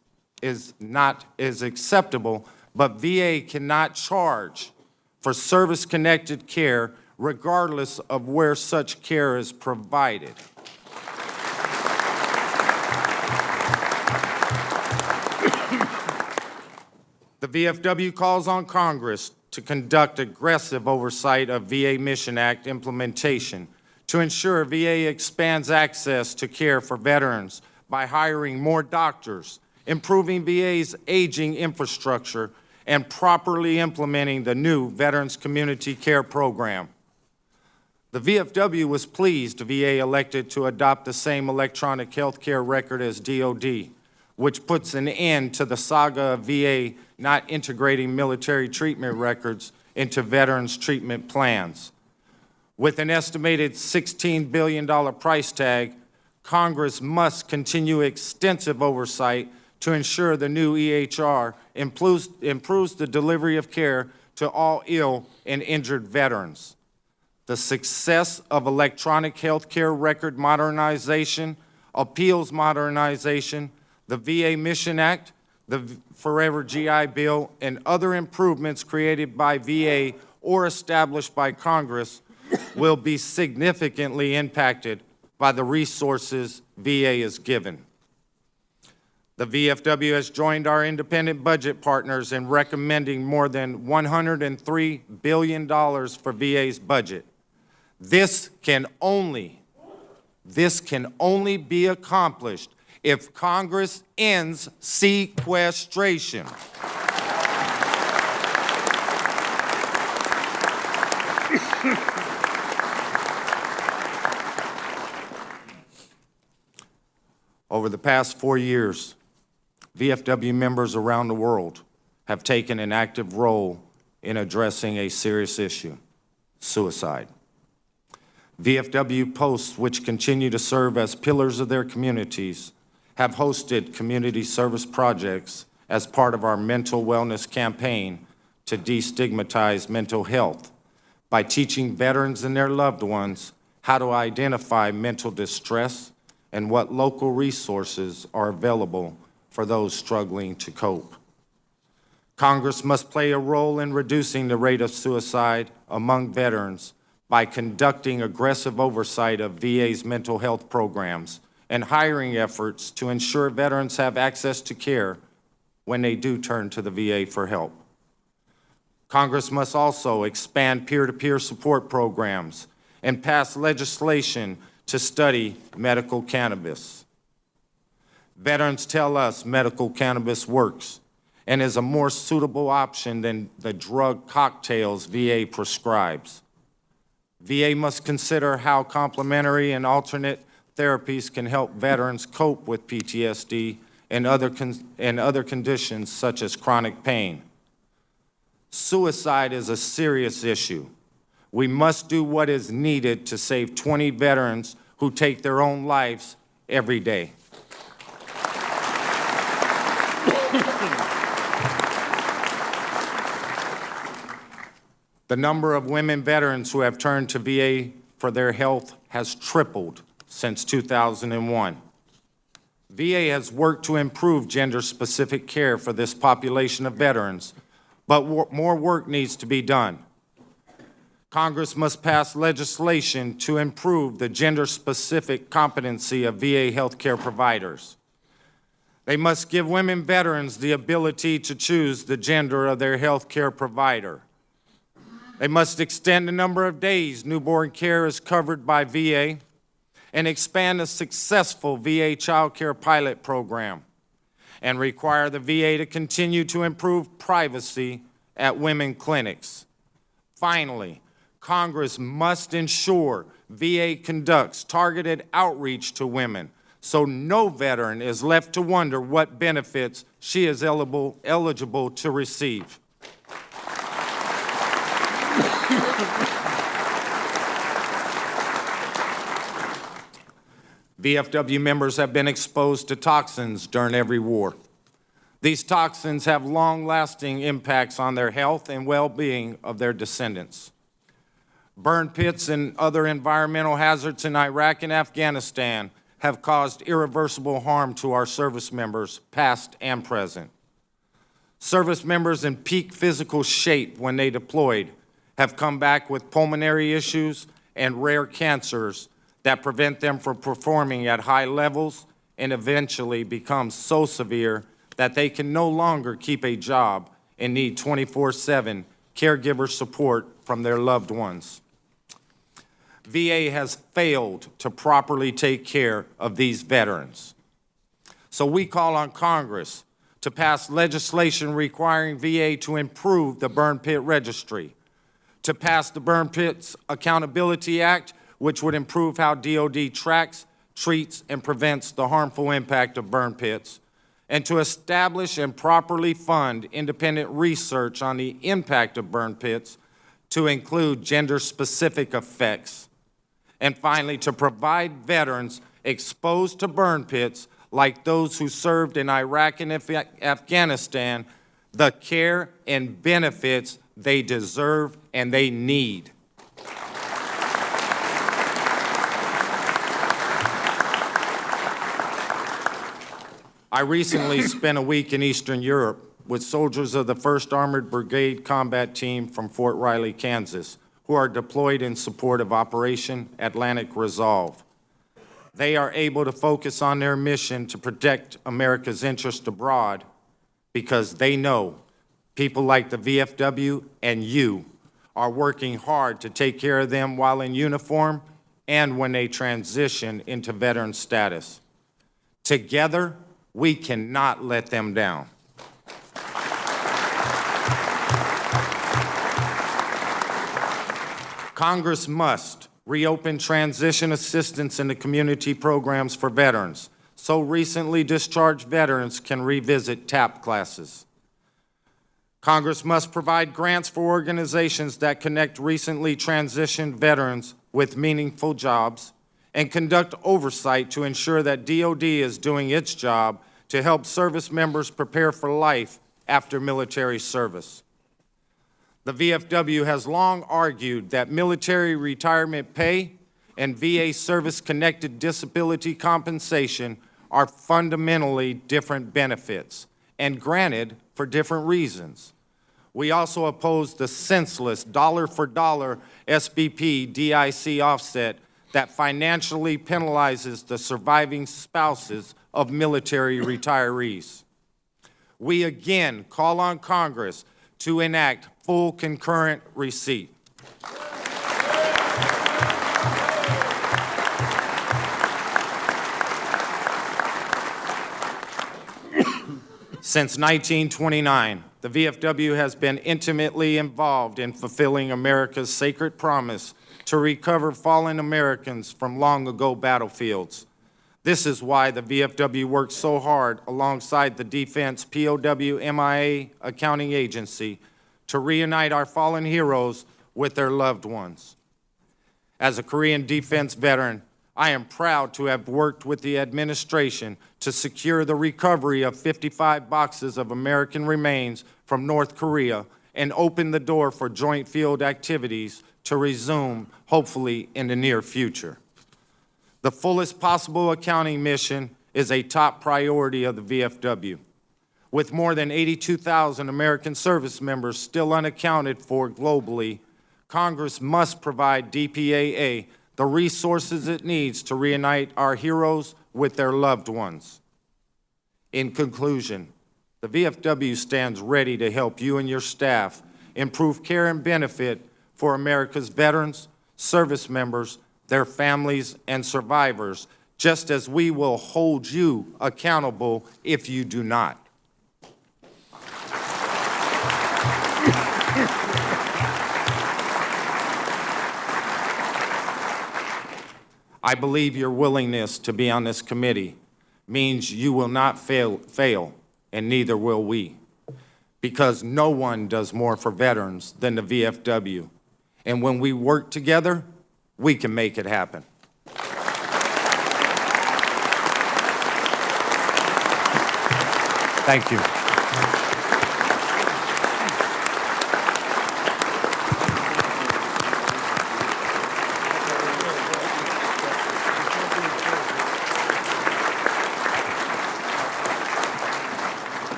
acceptable, but VA cannot charge for service-connected care regardless of where such care is provided. The VFW calls on Congress to conduct aggressive oversight of VA Mission Act implementation to ensure VA expands access to care for veterans by hiring more doctors, improving VA's aging infrastructure, and properly implementing the new Veterans Community Care Program. The VFW was pleased VA elected to adopt the same electronic health care record as DOD, which puts an end to the saga of VA not integrating military treatment records into veterans' treatment plans. With an estimated $16 billion price tag, Congress must continue extensive oversight to ensure the new EHR improves the delivery of care to all ill and injured veterans. The success of electronic health care record modernization, appeals modernization, the VA Mission Act, the Forever GI Bill, and other improvements created by VA or established by Congress will be significantly impacted by the resources VA is given. The VFW has joined our independent budget partners in recommending more than $103 billion for VA's budget. This can only be accomplished if Congress ends sequestration. Over the past 4 years, VFW members around the world have taken an active role in addressing a serious issue, suicide. VFW posts, which continue to serve as pillars of their communities, have hosted community service projects as part of our mental wellness campaign to destigmatize mental health by teaching veterans and their loved ones how to identify mental distress and what local resources are available for those struggling to cope. Congress must play a role in reducing the rate of suicide among veterans by conducting aggressive oversight of VA's mental health programs and hiring efforts to ensure veterans have access to care when they do turn to the VA for help. Congress must also expand peer-to-peer support programs and pass legislation to study medical cannabis. Veterans tell us medical cannabis works and is a more suitable option than the drug cocktails VA prescribes. VA must consider how complementary and alternate therapies can help veterans cope with PTSD and other conditions such as chronic pain. Suicide is a serious issue. We must do what is needed to save 20 veterans who take their own lives every day. The number of women veterans who have turned to VA for their health has tripled since 2001. VA has worked to improve gender-specific care for this population of veterans, but more work needs to be done. Congress must pass legislation to improve the gender-specific competency of VA healthcare providers. They must give women veterans the ability to choose the gender of their healthcare provider. They must extend the number of days newborn care is covered by VA and expand a successful VA child care pilot program and require the VA to continue to improve privacy at women clinics. Finally, Congress must ensure VA conducts targeted outreach to women so no veteran is left to wonder what benefits she is eligible to receive. VFW members have been exposed to toxins during every war. These toxins have long-lasting impacts on their health and well-being of their descendants. Burn pits and other environmental hazards in Iraq and Afghanistan have caused irreversible harm to our service members, past and present. Service members in peak physical shape when they deployed have come back with pulmonary issues and rare cancers that prevent them from performing at high levels and eventually become so severe that they can no longer keep a job and need 24/7 caregiver support from their loved ones. VA has failed to properly take care of these veterans. So we call on Congress to pass legislation requiring VA to improve the burn pit registry, to pass the Burn Pits Accountability Act, which would improve how DOD tracks, treats, and prevents the harmful impact of burn pits, and to establish and properly fund independent research on the impact of burn pits to include gender-specific effects. And finally, to provide veterans exposed to burn pits, like those who served in Iraq and Afghanistan, the care and benefits they deserve and they need. I recently spent a week in Eastern Europe with soldiers of the 1st Armored Brigade Combat Team from Fort Riley, Kansas, who are deployed in support of Operation Atlantic Resolve. They are able to focus on their mission to protect America's interest abroad because they know people like the VFW and you are working hard to take care of them while in uniform and when they transition into veteran status. Together, we cannot let them down. Congress must reopen transition assistance in the community programs for veterans so recently discharged veterans can revisit TAP classes. Congress must provide grants for organizations that connect recently transitioned veterans with meaningful jobs and conduct oversight to ensure that DOD is doing its job to help service members prepare for life after military service. The VFW has long argued that military retirement pay and VA service-connected disability compensation are fundamentally different benefits, and granted for different reasons. We also oppose the senseless dollar-for-dollar SBP DIC offset that financially penalizes the surviving spouses of military retirees. We again call on Congress to enact full concurrent receipt. Since 1929, the VFW has been intimately involved in fulfilling America's sacred promise to recover fallen Americans from long ago battlefields. This is why the VFW works so hard alongside the Defense POW MIA Accounting Agency to reunite our fallen heroes with their loved ones. As a Korean defense veteran, I am proud to have worked with the administration to secure the recovery of 55 boxes of American remains from North Korea and open the door for joint field activities to resume, hopefully, in the near future. The fullest possible accounting mission is a top priority of the VFW. With more than 82,000 American service members still unaccounted for globally, Congress must provide DPAA the resources it needs to reunite our heroes with their loved ones. In conclusion, the VFW stands ready to help you and your staff improve care and benefit for America's veterans, service members, their families, and survivors, just as we will hold you accountable if you do not. I believe your willingness to be on this committee means you will not fail, and neither will we, because no one does more for veterans than the VFW. And when we work together, we can make it happen. Thank you.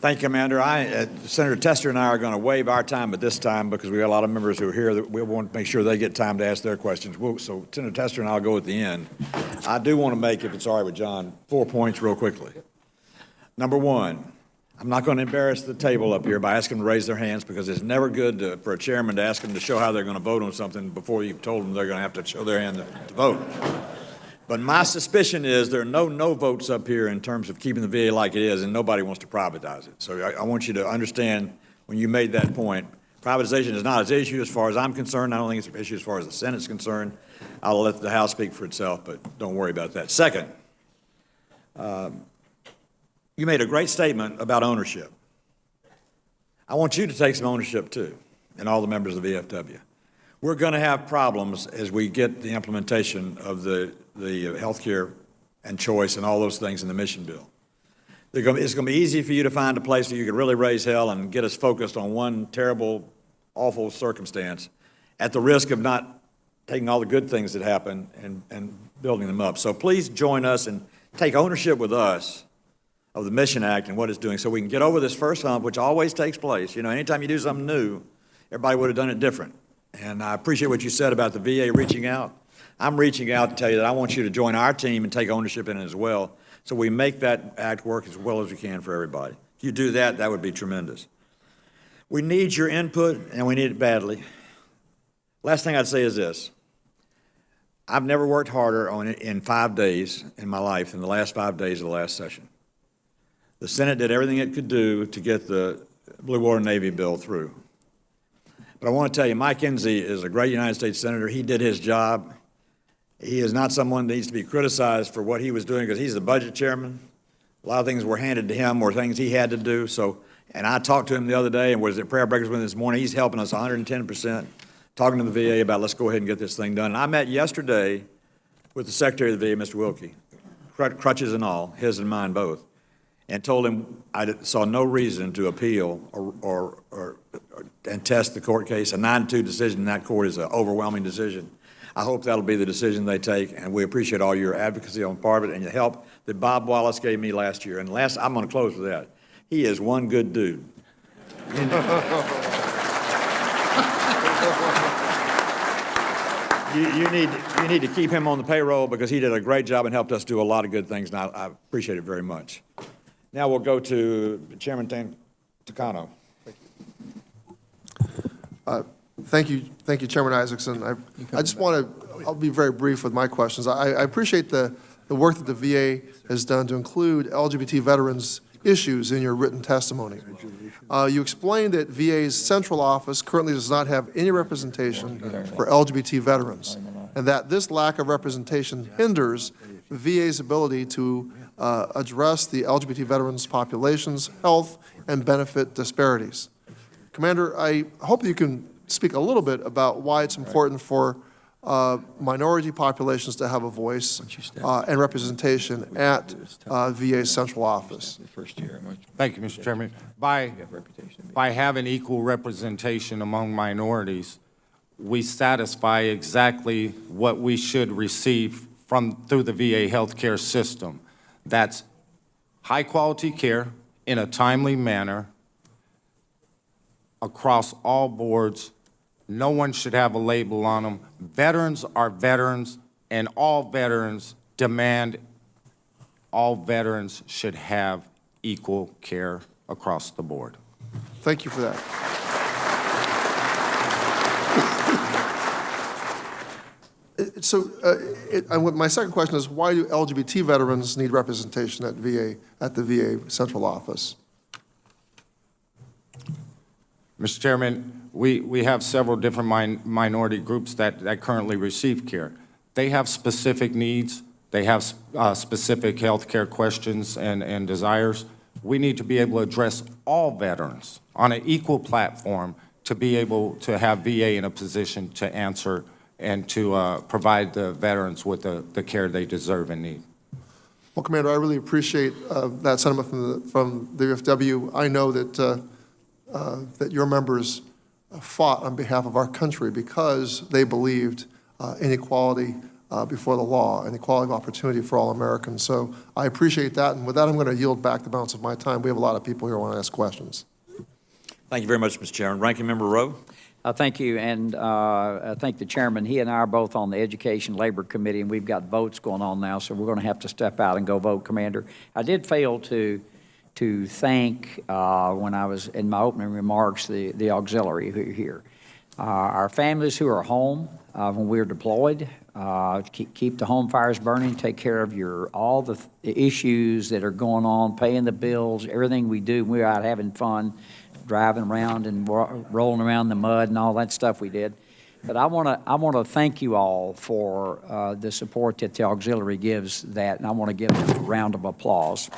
Thank you, Commander. Senator Tester and I are going to waive our time at this time because we got a lot of members who are here that we want to make sure they get time to ask their questions. So Senator Tester and I will go at the end. I do want to make, if it's all right with John, 4 points real quickly. Number one, I'm not going to embarrass the table up here by asking them to raise their hands because it's never good for a chairman to ask them to show how they're going to vote on something before you've told them they're going to have to show their hand to vote. But my suspicion is there are no votes up here in terms of keeping the VA like it is, and nobody wants to privatize it. So I want you to understand when you made that point, privatization is not an issue as far as I'm concerned. I don't think it's an issue as far as the Senate's concerned. I'll let the House speak for itself, but don't worry about that. Second, you made a great statement about ownership. I want you to take some ownership too, and all the members of the VFW. We're going to have problems as we get the implementation of the health care and choice and all those things in the mission bill. It's going to be easy for you to find a place where you can really raise hell and get us focused on one terrible, awful circumstance at the risk of not taking all the good things that happen and building them up. So please join us and take ownership with us of the Mission Act and what it's doing, so we can get over this first hump, which always takes place. You know, anytime you do something new, everybody would have done it different. And I appreciate what you said about the VA reaching out. I'm reaching out to tell you that I want you to join our team and take ownership in it as well, so we make that act work as well as we can for everybody. If you do that, that would be tremendous. We need your input, and we need it badly. Last thing I'd say is this. I've never worked harder on it in 5 days in my life than the last 5 days of the last session. The Senate did everything it could do to get the Blue Water Navy bill through. But I want to tell you, Mike Enzi is a great United States Senator. He did his job. He is not someone that needs to be criticized for what he was doing because he's the budget chairman. A lot of things were handed to him or things he had to do. And I talked to him the other day and was at prayer breakfast with him this morning. He's helping us 110%, talking to the VA about let's go ahead and get this thing done. And I met yesterday with the Secretary of the VA, Mr. Wilkie, crutches and all, his and mine both, and told him I saw no reason to appeal and test the court case. A 9-2 decision in that court is an overwhelming decision. I hope that'll be the decision they take, and we appreciate all your advocacy on part of it and the help that Bob Wallace gave me last year. And I'm going to close with that. He is one good dude. You need to keep him on the payroll because he did a great job and helped us do a lot of good things, and I appreciate it very much. Now we'll go to Chairman Takano. Thank you, Chairman Isaacson. I just want to, I'll be very brief with my questions. I appreciate the work that the VA has done to include LGBT veterans issues in your written testimony. You explained that VA's central office currently does not have any representation for LGBT veterans, and that this lack of representation hinders VA's ability to address the LGBT veterans population's health and benefit disparities. Commander, I hope you can speak a little bit about why it's important for minority populations to have a voice and representation at VA's central office. Thank you, Mr. Chairman. By having equal representation among minorities, we satisfy exactly what we should receive through the VA healthcare system. That's high-quality care in a timely manner across all boards. No one should have a label on them. Veterans are veterans, and all veterans demand all veterans should have equal care across the board. Thank you for that. My second question is, why do LGBT veterans need representation at the VA central office? Mr. Chairman, we have several different minority groups that currently receive care. They have specific needs. They have specific health care questions and desires. We need to be able to address all veterans on an equal platform to be able to have VA in a position to answer and to provide the veterans with the care they deserve and need. Well, Commander, I really appreciate that sentiment from the VFW. I know that that your members fought on behalf of our country because they believed in equality before the law and equality of opportunity for all Americans. So I appreciate that, and with that, I'm going to yield back the balance of my time. We have a lot of people here who want to ask questions. Thank you very much, Mr. Chairman. Ranking Member Rowe. Thank you, and I thank the chairman. He and I are both on the Education Labor Committee, and we've got votes going on now, so we're going to have to step out and go vote, Commander. I did fail to thank, when I was in my opening remarks, the auxiliary who are here. Our families who are home when we're deployed, keep the home fires burning, take care of all the issues that are going on, paying the bills, everything we do. We're out having fun, driving around and rolling around in the mud and all that stuff we did. But I want to thank you all for the support that the auxiliary gives that, and I want to give them a round of applause.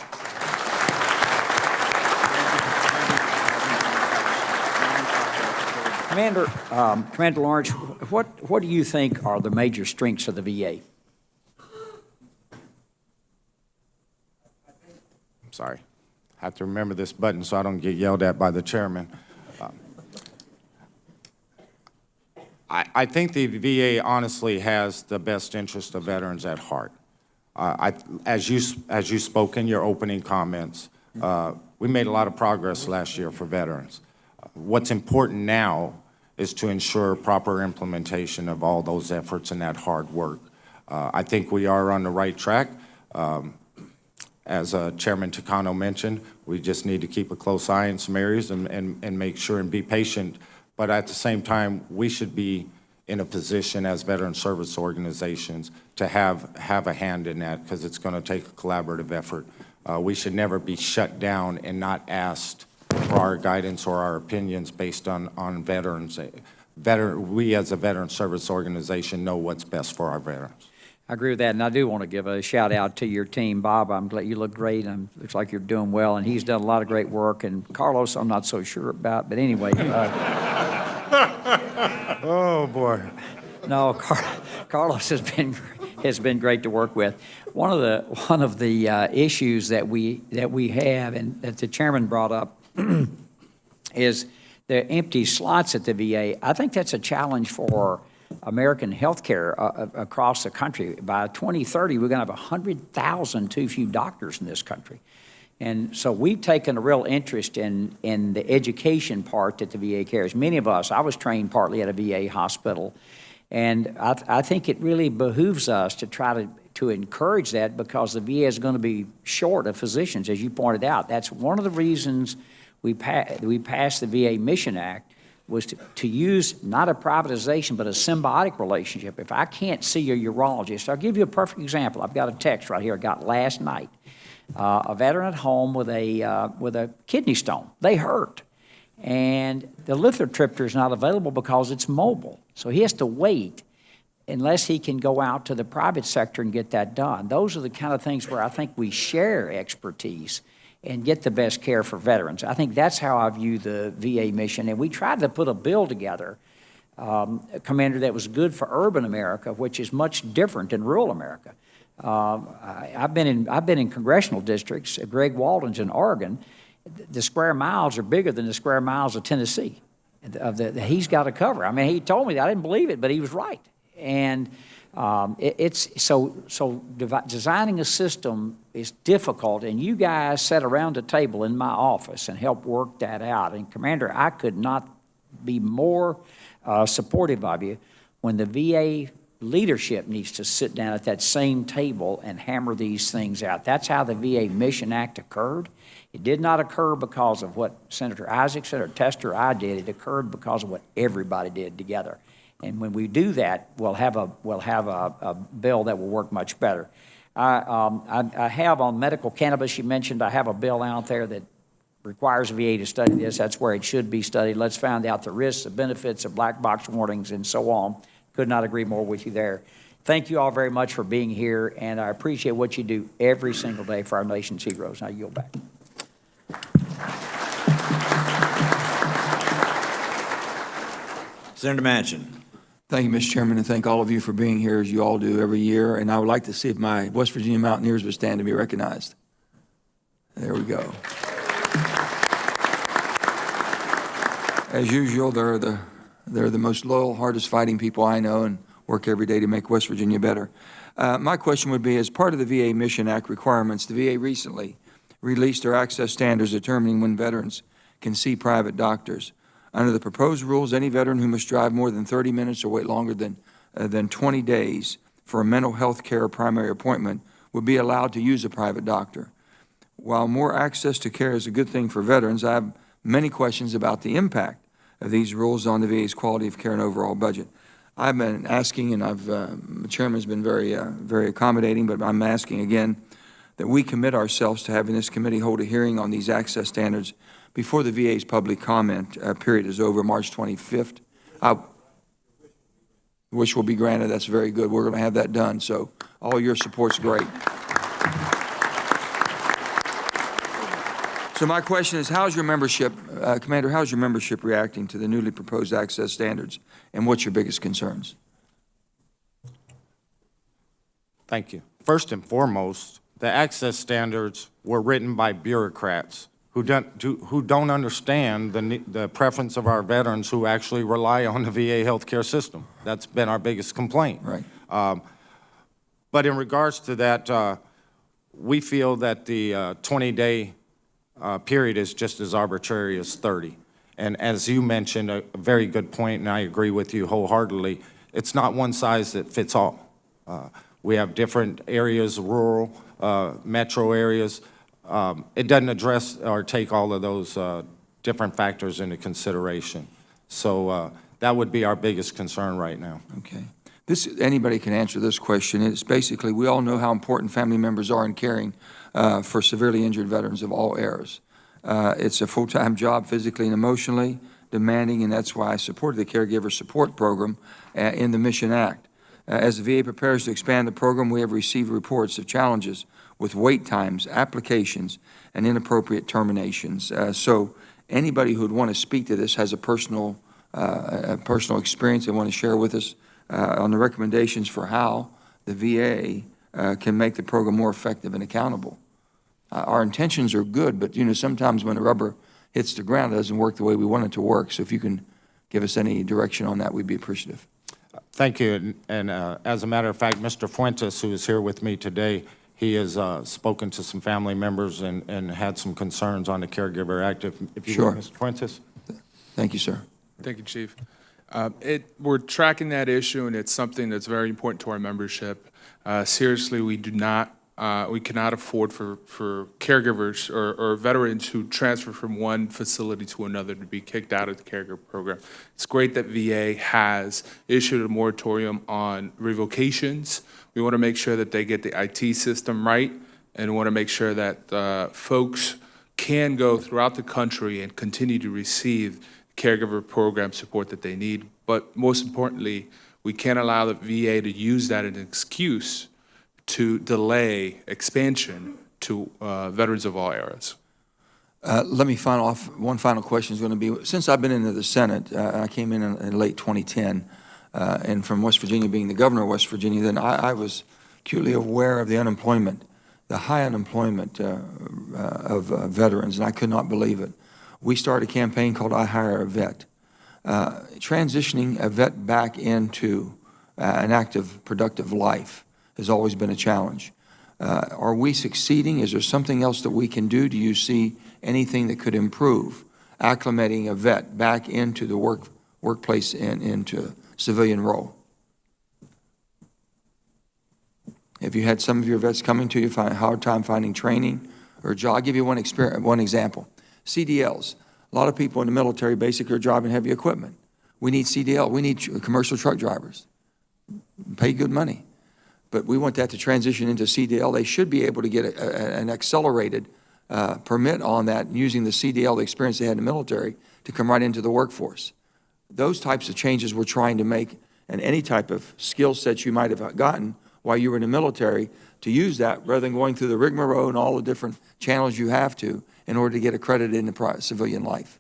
Commander Lawrence, what do you think are the major strengths of the VA? I'm sorry. I have to remember this button so I don't get yelled at by the chairman. I think the VA honestly has the best interest of veterans at heart. As you spoke in your opening comments, we made a lot of progress last year for veterans. What's important now is to ensure proper implementation of all those efforts and that hard work. I think we are on the right track. As Chairman Takano mentioned, we just need to keep a close eye in some areas and make sure and be patient. But at the same time, we should be in a position as veteran service organizations to have a hand in that, because it's going to take a collaborative effort. We should never be shut down and not asked for our guidance or our opinions based on veterans. We as a veteran service organization know what's best for our veterans. I agree with that, and I do want to give a shout out to your team. Bob, I'm glad you look great, and looks like you're doing well, and he's done a lot of great work. And Carlos, I'm not so sure about, but anyway. Oh, boy. No, Carlos has been great to work with. One of the issues that we have, and that the chairman brought up, is the empty slots at the VA. I think that's a challenge for American healthcare across the country. By 2030, we're going to have 100,000 too few doctors in this country. And so we've taken a real interest in the education part that the VA carries. Many of us, I was trained partly at a VA hospital, and I think it really behooves us to try to encourage that, because the VA is going to be short of physicians, as you pointed out. That's one of the reasons we passed the VA Mission Act, was to use not a privatization, but a symbiotic relationship. If I can't see a urologist, I'll give you a perfect example. I've got a text right here I got last night. A veteran at home with a kidney stone. They hurt. And the lithotripter is not available because it's mobile. So he has to wait unless he can go out to the private sector and get that done. Those are the kind of things where I think we share expertise and get the best care for veterans. I think that's how I view the VA mission. And we tried to put a bill together, Commander, that was good for urban America, which is much different than rural America. I've been in congressional districts. Greg Walden's in Oregon. The square miles are bigger than the square miles of Tennessee. He's got to cover. I mean, he told me that. I didn't believe it, but he was right. And designing a system is difficult, and you guys sat around a table in my office and helped work that out. And Commander, I could not be more supportive of you. When the VA leadership needs to sit down at that same table and hammer these things out. That's how the VA Mission Act occurred. It did not occur because of what Senator Isaacson or Tester or I did. It occurred because of what everybody did together. And when we do that, we'll have a bill that will work much better. I have on medical cannabis, you mentioned, I have a bill out there that requires VA to study this. That's where it should be studied. Let's find out the risks, the benefits, the black box warnings, and so on. Could not agree more with you there. Thank you all very much for being here, and I appreciate what you do every single day for our nation's heroes. Now yield back. Senator Manchin. Thank you, Mr. Chairman, and thank all of you for being here, as you all do every year. And I would like to see if my West Virginia Mountaineers would stand to be recognized. There we go. As usual, they're the most loyal, hardest fighting people I know, and work every day to make West Virginia better. My question would be, as part of the VA Mission Act requirements, the VA recently released their access standards determining when veterans can see private doctors. Under the proposed rules, any veteran who must drive more than 30 minutes or wait longer than 20 days for a mental health care primary appointment would be allowed to use a private doctor. While more access to care is a good thing for veterans, I have many questions about the impact of these rules on the VA's quality of care and overall budget. I've been asking, and the chairman's been very accommodating, but I'm asking again that we commit ourselves to having this committee hold a hearing on these access standards before the VA's public comment period is over, March 25th. Which will be granted. That's very good. We're going to have that done. So all your support's great. So my question is, how's your membership, Commander, how's your membership reacting to the newly proposed access standards, and what's your biggest concerns? Thank you. First and foremost, the access standards were written by bureaucrats who don't understand the preference of our veterans who actually rely on the VA healthcare system. That's been our biggest complaint. Right. But in regards to that, we feel that the 20-day period is just as arbitrary as 30. And as you mentioned, a very good point, and I agree with you wholeheartedly, it's not one size that fits all. We have different areas, rural, metro areas. It doesn't address or take all of those different factors into consideration. So that would be our biggest concern right now. Okay. Anybody can answer this question. It's basically, we all know how important family members are in caring for severely injured veterans of all eras. It's a full-time job, physically and emotionally demanding, and that's why I supported the Caregiver Support Program in the Mission Act. As the VA prepares to expand the program, we have received reports of challenges with wait times, applications, and inappropriate terminations. So anybody who would want to speak to this has a personal experience they want to share with us on the recommendations for how the VA can make the program more effective and accountable. Our intentions are good, but sometimes when the rubber hits the ground, it doesn't work the way we want it to work. So if you can give us any direction on that, we'd be appreciative. Thank you. And as a matter of fact, Mr. Fuentes, who is here with me today, he has spoken to some family members and had some concerns on the Caregiver Act. If you Sure. would, Mr. Fuentes. Thank you, sir. Thank you, Chief. We're tracking that issue, and it's something that's very important to our membership. Seriously, we cannot afford for caregivers or veterans who transfer from one facility to another to be kicked out of the caregiver program. It's great that VA has issued a moratorium on revocations. We want to make sure that they get the IT system right, and we want to make sure that folks can go throughout the country and continue to receive caregiver program support that they need. But most importantly, we can't allow the VA to use that as an excuse to delay expansion to veterans of all eras. Let me one final question is going to be, since I've been into the Senate, I came in late 2010, and from West Virginia, being the governor of West Virginia, then I was acutely aware of the unemployment, the high unemployment of veterans, and I could not believe it. We started a campaign called I Hire a Vet. Transitioning a vet back into an active, productive life has always been a challenge. Are we succeeding? Is there something else that we can do? Do you see anything that could improve acclimating a vet back into the workplace and into civilian role? Have you had some of your vets coming to you, find a hard time finding training or a job? I'll give you one example. CDLs. A lot of people in the military basically are driving heavy equipment. We need CDL. We need commercial truck drivers. Pay good money. But we want that to transition into CDL. They should be able to get an accelerated permit on that using the CDL, the experience they had in the military, to come right into the workforce. Those types of changes we're trying to make, and any type of skill sets you might have gotten while you were in the military, to use that rather than going through the rigmarole and all the different channels you have to in order to get accredited in the civilian life.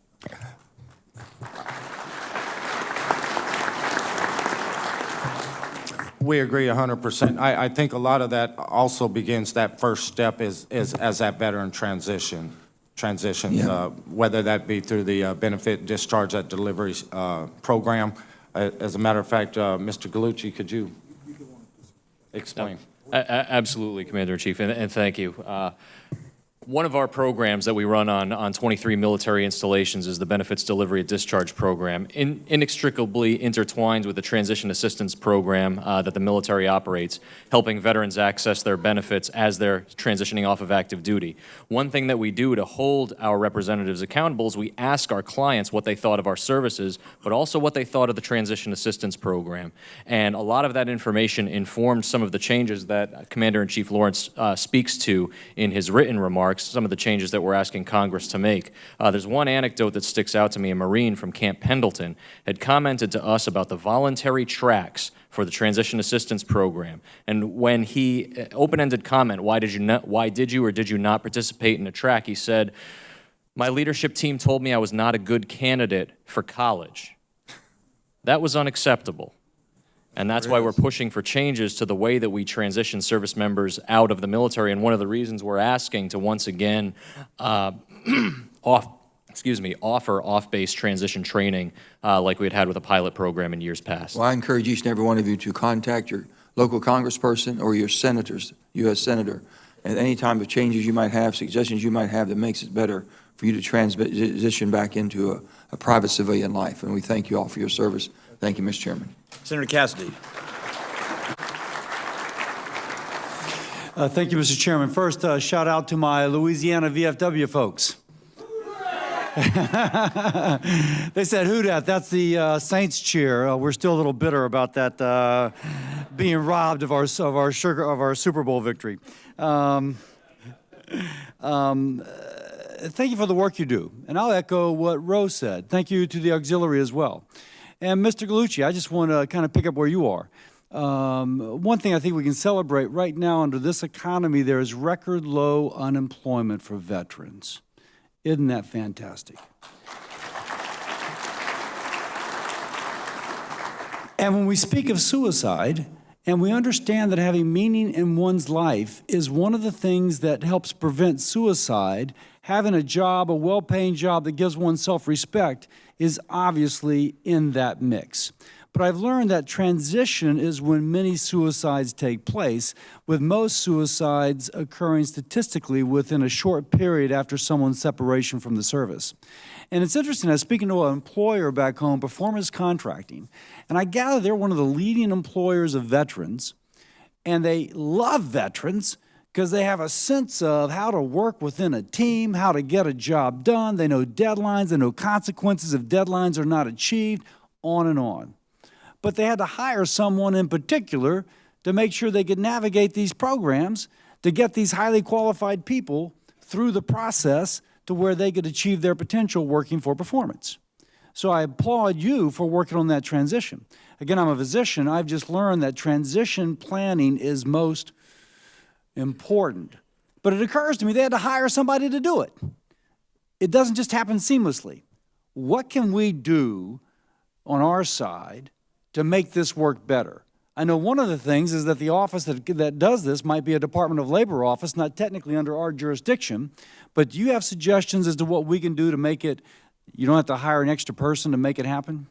We agree 100%. I think a lot of that also begins, that first step is as that veteran transitions, Yeah. whether that be through the benefit discharge at delivery program. As a matter of fact, Mr. Gallucci, could you explain? Absolutely, Commander-in-Chief, and thank you. One of our programs that we run on 23 military installations is the Benefits Delivery at Discharge program, inextricably intertwined with the Transition Assistance Program that the military operates, helping veterans access their benefits as they're transitioning off of active duty. One thing that we do to hold our representatives accountable is we ask our clients what they thought of our services, but also what they thought of the Transition Assistance Program. And a lot of that information informed some of the changes that Commander-in-Chief Lawrence speaks to in his written remarks, some of the changes that we're asking Congress to make. There's one anecdote that sticks out to me. A Marine from Camp Pendleton had commented to us about the voluntary tracks for the Transition Assistance Program. And when he, open-ended comment, why did you or did you not participate in a track, he said, "My leadership team told me I was not a good candidate for college." That was unacceptable. And that's why we're pushing for changes to the way that we transition service members out of the military. And one of the reasons we're asking to once again offer off-base transition training like we had with a pilot program in years past. Well, I encourage each and every one of you to contact your local congressperson or your senators, U.S. Senator, at any time of changes you might have, suggestions you might have that makes it better for you to transition back into a private civilian life. And we thank you all for your service. Thank you, Mr. Chairman. Senator Cassidy. Thank you, Mr. Chairman. First, shout out to my Louisiana VFW folks. They said, "Who dat?" That's the Saints cheer. We're still a little bitter about that being robbed of our Super Bowl victory. Thank you for the work you do, and I'll echo what Rose said. Thank you to the auxiliary as well, and Mr. Gallucci. I just want to kind of pick up where you are. One thing I think we can celebrate right now under this economy, there is record low unemployment for veterans. Isn't that fantastic? And when we speak of suicide, and we understand that having meaning in one's life is one of the things that helps prevent suicide, having a job, a well-paying job that gives one self-respect is obviously in that mix. But I've learned that transition is when many suicides take place, with most suicides occurring statistically within a short period after someone's separation from the service. And it's interesting, I was speaking to an employer back home, Performance Contracting, and I gather they're one of the leading employers of veterans, and they love veterans because they have a sense of how to work within a team, how to get a job done. They know deadlines, they know consequences if deadlines are not achieved, on and on. But they had to hire someone in particular to make sure they could navigate these programs to get these highly qualified people through the process to where they could achieve their potential working for performance. So I applaud you for working on that transition. Again, I'm a physician. I've just learned that transition planning is most important. But it occurs to me they had to hire somebody to do it. It doesn't just happen seamlessly. What can we do on our side to make this work better? I know one of the things is that the office that does this might be a Department of Labor office, not technically under our jurisdiction, but do you have suggestions as to what we can do to make it, you don't have to hire an extra person to make it happen?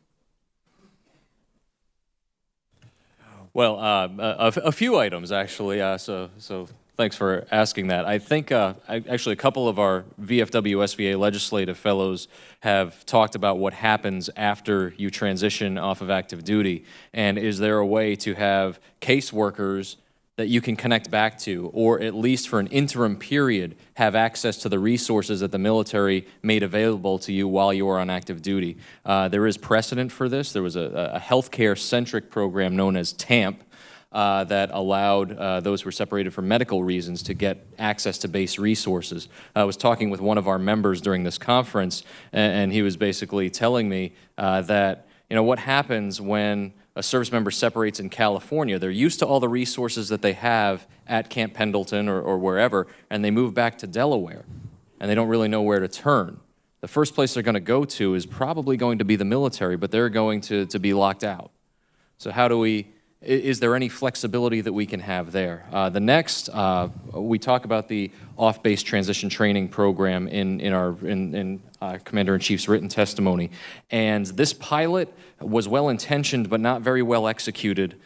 Well, a few items, actually, so thanks for asking that. I think actually a couple of our VFW SVA legislative fellows have talked about what happens after you transition off of active duty, and is there a way to have caseworkers that you can connect back to, or at least for an interim period, have access to the resources that the military made available to you while you were on active duty. There is precedent for this. There was a healthcare-centric program known as TAMP that allowed those who were separated for medical reasons to get access to base resources. I was talking with one of our members during this conference, and he was basically telling me that, you know, what happens when a service member separates in California. They're used to all the resources that they have at Camp Pendleton or wherever, and they move back to Delaware, and they don't really know where to turn. The first place they're going to go to is probably going to be the military, but they're going to be locked out. So how do we, is there any flexibility that we can have there? The next, we talk about the off-base transition training program in our Commander-in-Chief's written testimony. And this pilot was well-intentioned but not very well executed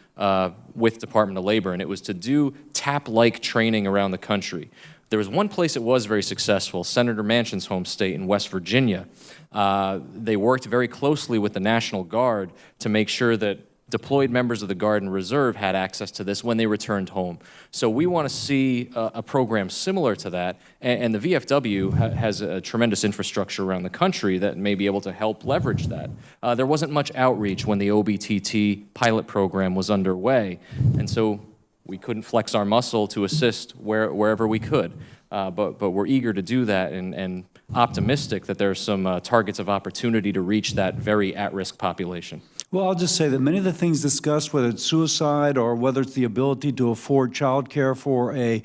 with Department of Labor, and it was to do TAP-like training around the country. There was one place it was very successful, Senator Manchin's home state in West Virginia. They worked very closely with the National Guard to make sure that deployed members of the Guard and Reserve had access to this when they returned home. So we want to see a program similar to that, and the VFW has a tremendous infrastructure around the country that may be able to help leverage that. There wasn't much outreach when the OBTT pilot program was underway, and so we couldn't flex our muscle to assist wherever we could. But we're eager to do that and optimistic that there's some targets of opportunity to reach that very at-risk population. Well, I'll just say that many of the things discussed, whether it's suicide or whether it's the ability to afford child care for a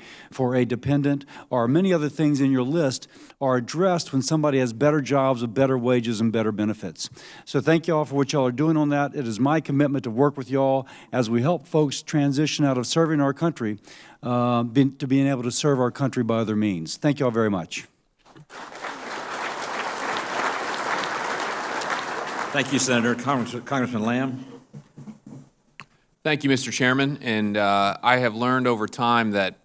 dependent, or many other things in your list, are addressed when somebody has better jobs with better wages and better benefits. So thank you all for what y'all are doing on that. It is my commitment to work with y'all as we help folks transition out of serving our country to being able to serve our country by other means. Thank you all very much. Thank you, Senator. Congressman Lamb. Thank you, Mr. Chairman. And I have learned over time that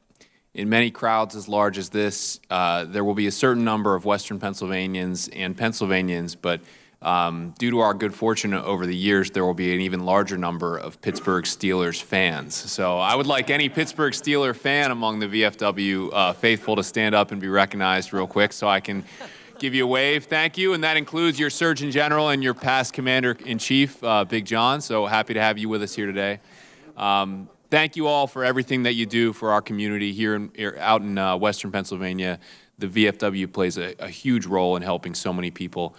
in many crowds as large as this, there will be a certain number of Western Pennsylvanians and Pennsylvanians, but due to our good fortune over the years, there will be an even larger number of Pittsburgh Steelers fans. So I would like any Pittsburgh Steeler fan among the VFW faithful to stand up and be recognized real quick so I can give you a wave. Thank you, and that includes your Surgeon General and your past Commander-in-Chief, Big John, so happy to have you with us here today. Thank you all for everything that you do for our community here out in Western Pennsylvania. The VFW plays a huge role in helping so many people.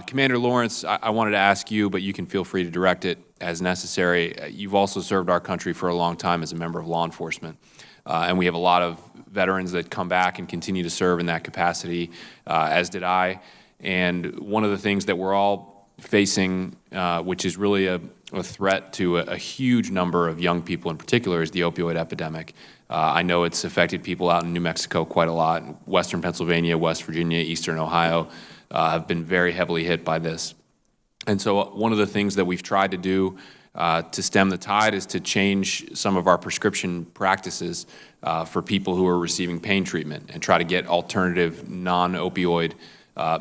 Commander Lawrence, I wanted to ask you, but you can feel free to direct it as necessary. You've also served our country for a long time as a member of law enforcement, and we have a lot of veterans that come back and continue to serve in that capacity, as did I. And one of the things that we're all facing, which is really a threat to a huge number of young people in particular, is the opioid epidemic. I know it's affected people out in New Mexico quite a lot. Western Pennsylvania, West Virginia, Eastern Ohio have been very heavily hit by this. And so one of the things that we've tried to do to stem the tide is to change some of our prescription practices for people who are receiving pain treatment and try to get alternative non-opioid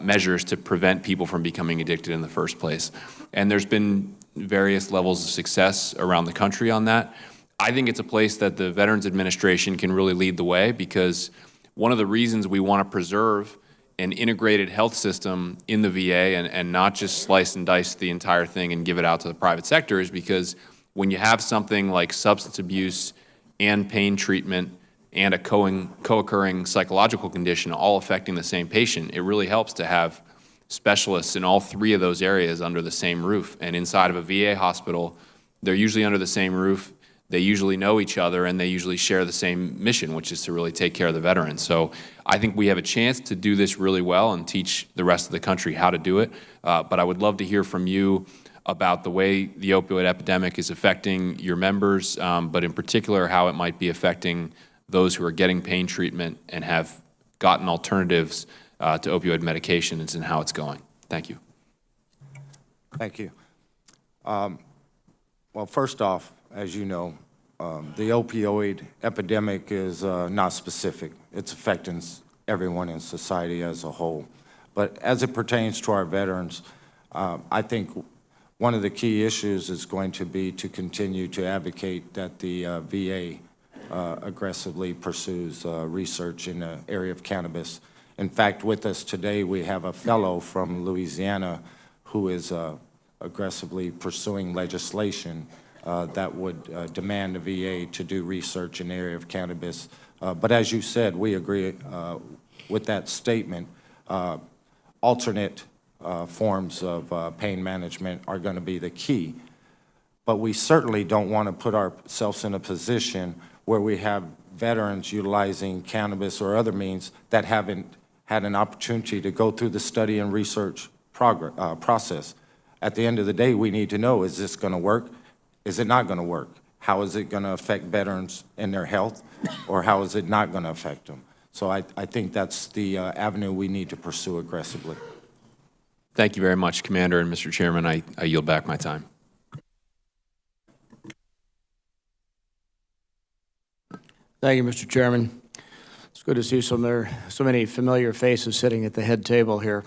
measures to prevent people from becoming addicted in the first place. And there's been various levels of success around the country on that. I think it's a place that the Veterans Administration can really lead the way, because one of the reasons we want to preserve an integrated health system in the VA and not just slice and dice the entire thing and give it out to the private sector is because when you have something like substance abuse and pain treatment and a co-occurring psychological condition all affecting the same patient, it really helps to have specialists in all three of those areas under the same roof. And inside of a VA hospital, they're usually under the same roof. They usually know each other, and they usually share the same mission, which is to really take care of the veterans. So I think we have a chance to do this really well and teach the rest of the country how to do it. But I would love to hear from you about the way the opioid epidemic is affecting your members, but in particular how it might be affecting those who are getting pain treatment and have gotten alternatives to opioid medications and how it's going. Thank you. Thank you. Well, first off, as you know, the opioid epidemic is not specific. It's affecting everyone in society as a whole. But as it pertains to our veterans, I think one of the key issues is going to be to continue to advocate that the VA aggressively pursues research in the area of cannabis. In fact, with us today, we have a fellow from Louisiana who is aggressively pursuing legislation that would demand the VA to do research in the area of cannabis. But as you said, we agree with that statement. Alternate forms of pain management are going to be the key. But we certainly don't want to put ourselves in a position where we have veterans utilizing cannabis or other means that haven't had an opportunity to go through the study and research process. At the end of the day, we need to know, is this going to work? Is it not going to work? How is it going to affect veterans in their health, or how is it not going to affect them? So I think that's the avenue we need to pursue aggressively. Thank you very much, Commander, and Mr. Chairman, I yield back my time. Thank you, Mr. Chairman. It's good to see so many familiar faces sitting at the head table here.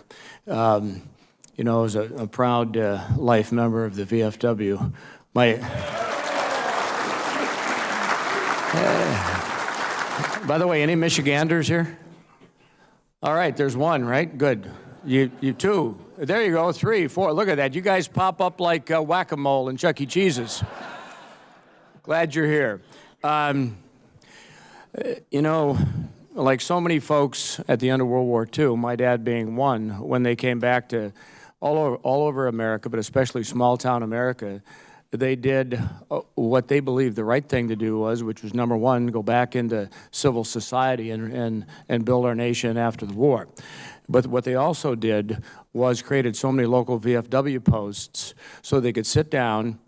You know, as a proud life member of the VFW, by the way, any Michiganders here? All right, there's one, right? Good. You two. There you go, 3, 4. Look at that. You guys pop up like whack-a-mole in Chuck E. Cheese's. Glad you're here. You know, like so many folks at the end of World War II, my dad being one, when they came back to all over America, but especially small-town America, they did what they believed the right thing to do was, which was, number one, go back into civil society and build our nation after the war. But what they also did was created so many local VFW posts so they could sit down,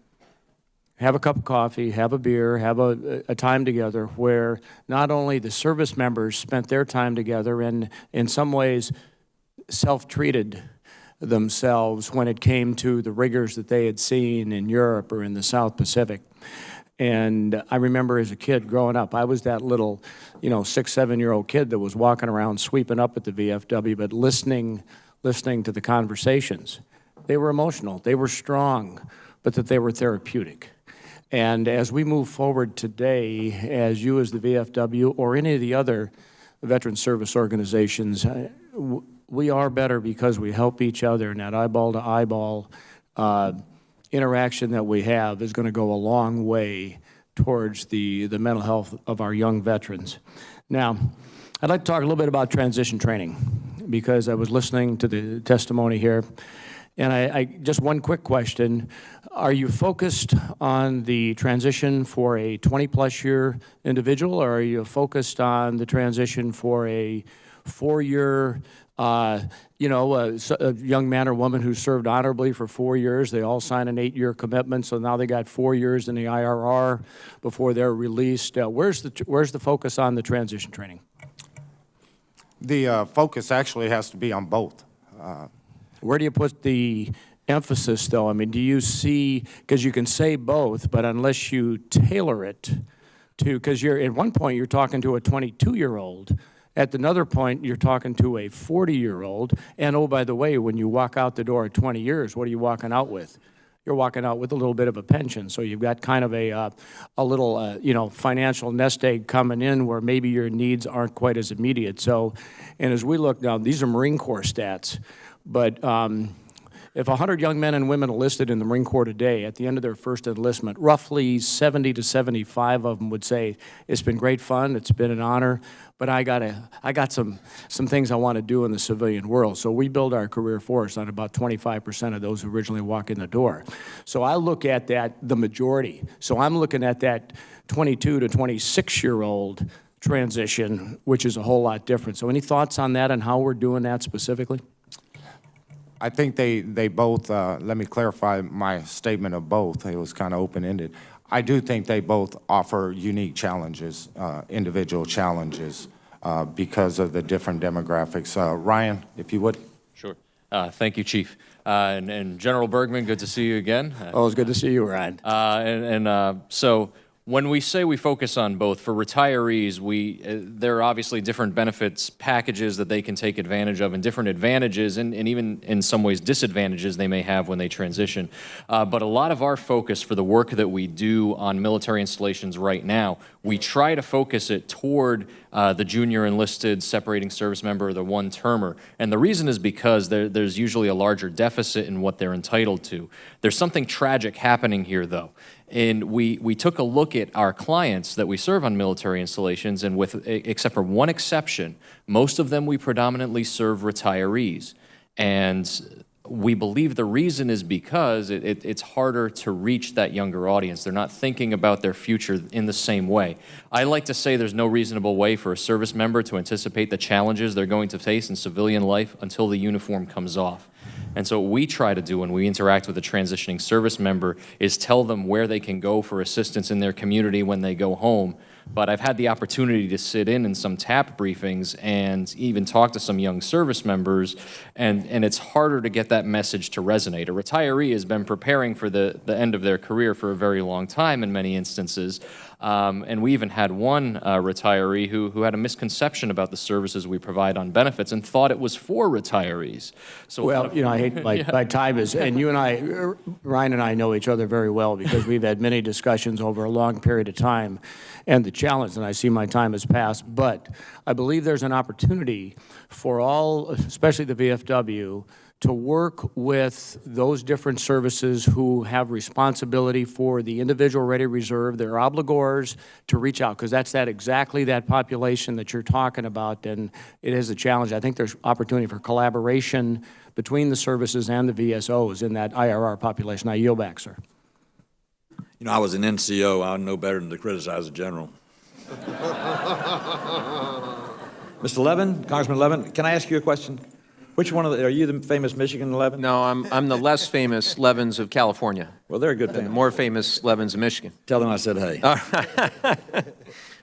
have a cup of coffee, have a beer, have a time together where not only the service members spent their time together and in some ways self-treated themselves when it came to the rigors that they had seen in Europe or in the South Pacific. And I remember as a kid growing up, I was that little, 6, 7-year-old kid that was walking around sweeping up at the VFW, but listening to the conversations. They were emotional, they were strong, but that they were therapeutic. And as we move forward today, as you as the VFW or any of the other veteran service organizations, we are better because we help each other, and that eyeball-to-eyeball interaction that we have is going to go a long way towards the mental health of our young veterans. Now, I'd like to talk a little bit about transition training, because I was listening to the testimony here, and I just one quick question. Are you focused on the transition for a 20-plus year individual, or are you focused on the transition for a 4-year a young man or woman who served honorably for 4 years? They all sign an 8-year commitment, so now they got 4 years in the IRR before they're released. Where's the focus on the transition training? The focus actually has to be on both. Where do you put the emphasis, though? I mean, do you see, because you can say both, but unless you tailor it to, because at one point you're talking to a 22-year-old, at another point you're talking to a 40-year-old, and oh, by the way, when you walk out the door at 20 years, what are you walking out with? You're walking out with a little bit of a pension, so you've got kind of a little, financial nest egg coming in where maybe your needs aren't quite as immediate. So, and as we look down, these are Marine Corps stats, but if 100 young men and women enlisted in the Marine Corps today, at the end of their first enlistment, roughly 70 to 75 of them would say, it's been great fun, it's been an honor, but I got some things I want to do in the civilian world. So we build our career force on about 25% of those who originally walk in the door. So I look at that, the majority. So I'm looking at that 22 to 26-year-old transition, which is a whole lot different. So any thoughts on that and how we're doing that specifically? I think they both, let me clarify my statement of both. It was kind of open-ended. I do think they both offer unique challenges, individual challenges, because of the different demographics. Ryan, if you would. Sure. Thank you, Chief. And General Bergman, good to see you again. Oh, it's good to see you, Ryan. So when we say we focus on both, for retirees, there are obviously different benefits packages that they can take advantage of, and different advantages and even in some ways disadvantages they may have when they transition. But a lot of our focus for the work that we do on military installations right now, we try to focus it toward the junior enlisted, separating service member, or the one-termer. And the reason is because there's usually a larger deficit in what they're entitled to. There's something tragic happening here, though. And we took a look at our clients that we serve on military installations, and except for one exception, most of them we predominantly serve retirees. And we believe the reason is because it's harder to reach that younger audience. They're not thinking about their future in the same way. I like to say there's no reasonable way for a service member to anticipate the challenges they're going to face in civilian life until the uniform comes off. And so what we try to do when we interact with a transitioning service member is tell them where they can go for assistance in their community when they go home. But I've had the opportunity to sit in some TAP briefings and even talk to some young service members, and it's harder to get that message to resonate. A retiree has been preparing for the end of their career for a very long time in many instances. And we even had one retiree who had a misconception about the services we provide on benefits and thought it was for retirees. So, well, I hate my time is, and you and I, Ryan and I know each other very well because we've had many discussions over a long period of time, and the challenge, and I see my time has passed, but I believe there's an opportunity for all, especially the VFW, to work with those different services who have responsibility for the individual ready reserve, their obligors, to reach out, because that's exactly that population that you're talking about, and it is a challenge. I think there's opportunity for collaboration between the services and the VSOs in that IRR population. I yield back, sir. I was an NCO. I know better than to criticize a general. Mr. Levin, Congressman Levin, can I ask you a question? Which one are you the famous Michigan Levin? No, I'm the less famous Levins of California. Well, they're a good thing. The more famous Levins of Michigan. Tell them I said hey.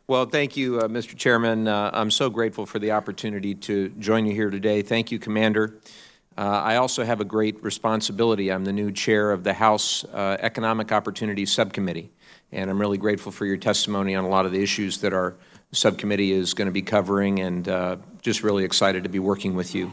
Well, thank you, Mr. Chairman. I'm so grateful for the opportunity to join you here today. Thank you, Commander. I also have a great responsibility. I'm the new chair of the House Economic Opportunities Subcommittee, and I'm really grateful for your testimony on a lot of the issues that our subcommittee is going to be covering, and just really excited to be working with you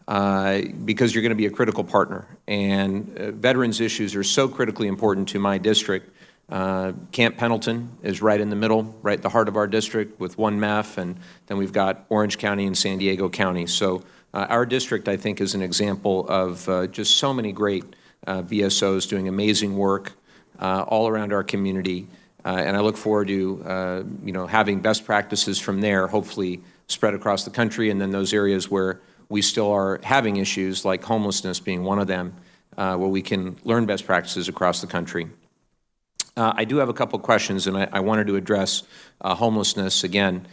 because you're going to be a critical partner. And veterans issues are so critically important to my district. Camp Pendleton is right in the middle, right at the heart of our district with one MEF, and then we've got Orange County and San Diego County. So our district, I think, is an example of just so many great VSOs doing amazing work all around our community. And I look forward to having best practices from there, hopefully spread across the country, and then those areas where we still are having issues, like homelessness being one of them, where we can learn best practices across the country. I do have a couple questions, and I wanted to address homelessness again.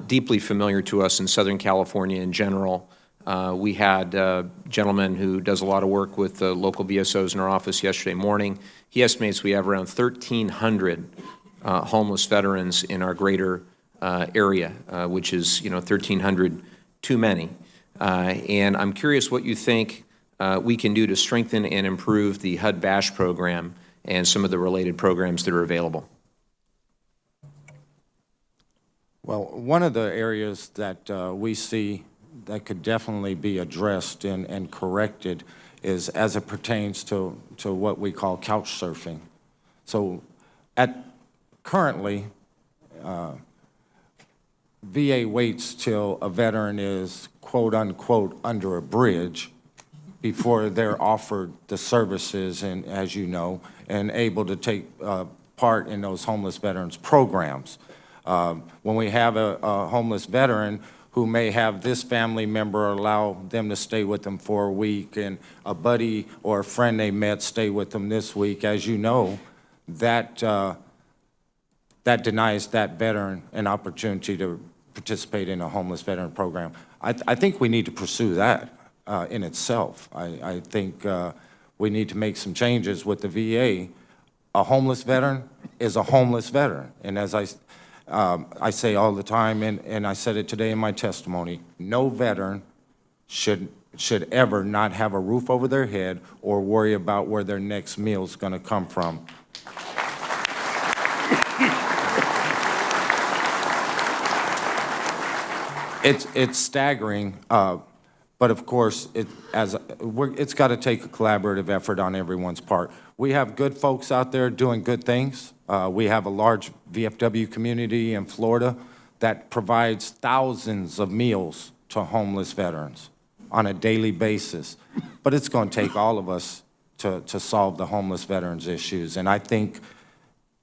Deeply familiar to us in Southern California in general. We had a gentleman who does a lot of work with the local VSOs in our office yesterday morning. He estimates we have around 1,300 homeless veterans in our greater area, which is 1,300 too many. And I'm curious what you think we can do to strengthen and improve the HUD VASH program and some of the related programs that are available. Well, one of the areas that we see that could definitely be addressed and corrected is as it pertains to what we call couch surfing. So currently, VA waits till a veteran is quote unquote under a bridge before they're offered the services, and as you know, and able to take part in those homeless veterans programs. When we have a homeless veteran who may have this family member allow them to stay with them for a week, and a buddy or a friend they met stay with them this week, as you know, that denies that veteran an opportunity to participate in a homeless veteran program. I think we need to pursue that in itself. I think we need to make some changes with the VA. A homeless veteran is a homeless veteran, and as I say all the time, and I said it today in my testimony, no veteran should ever not have a roof over their head or worry about where their next meal is going to come from. It's staggering, but of course, it's got to take a collaborative effort on everyone's part. We have good folks out there doing good things. We have a large VFW community in Florida that provides thousands of meals to homeless veterans on a daily basis. But it's going to take all of us to solve the homeless veterans issues. And I think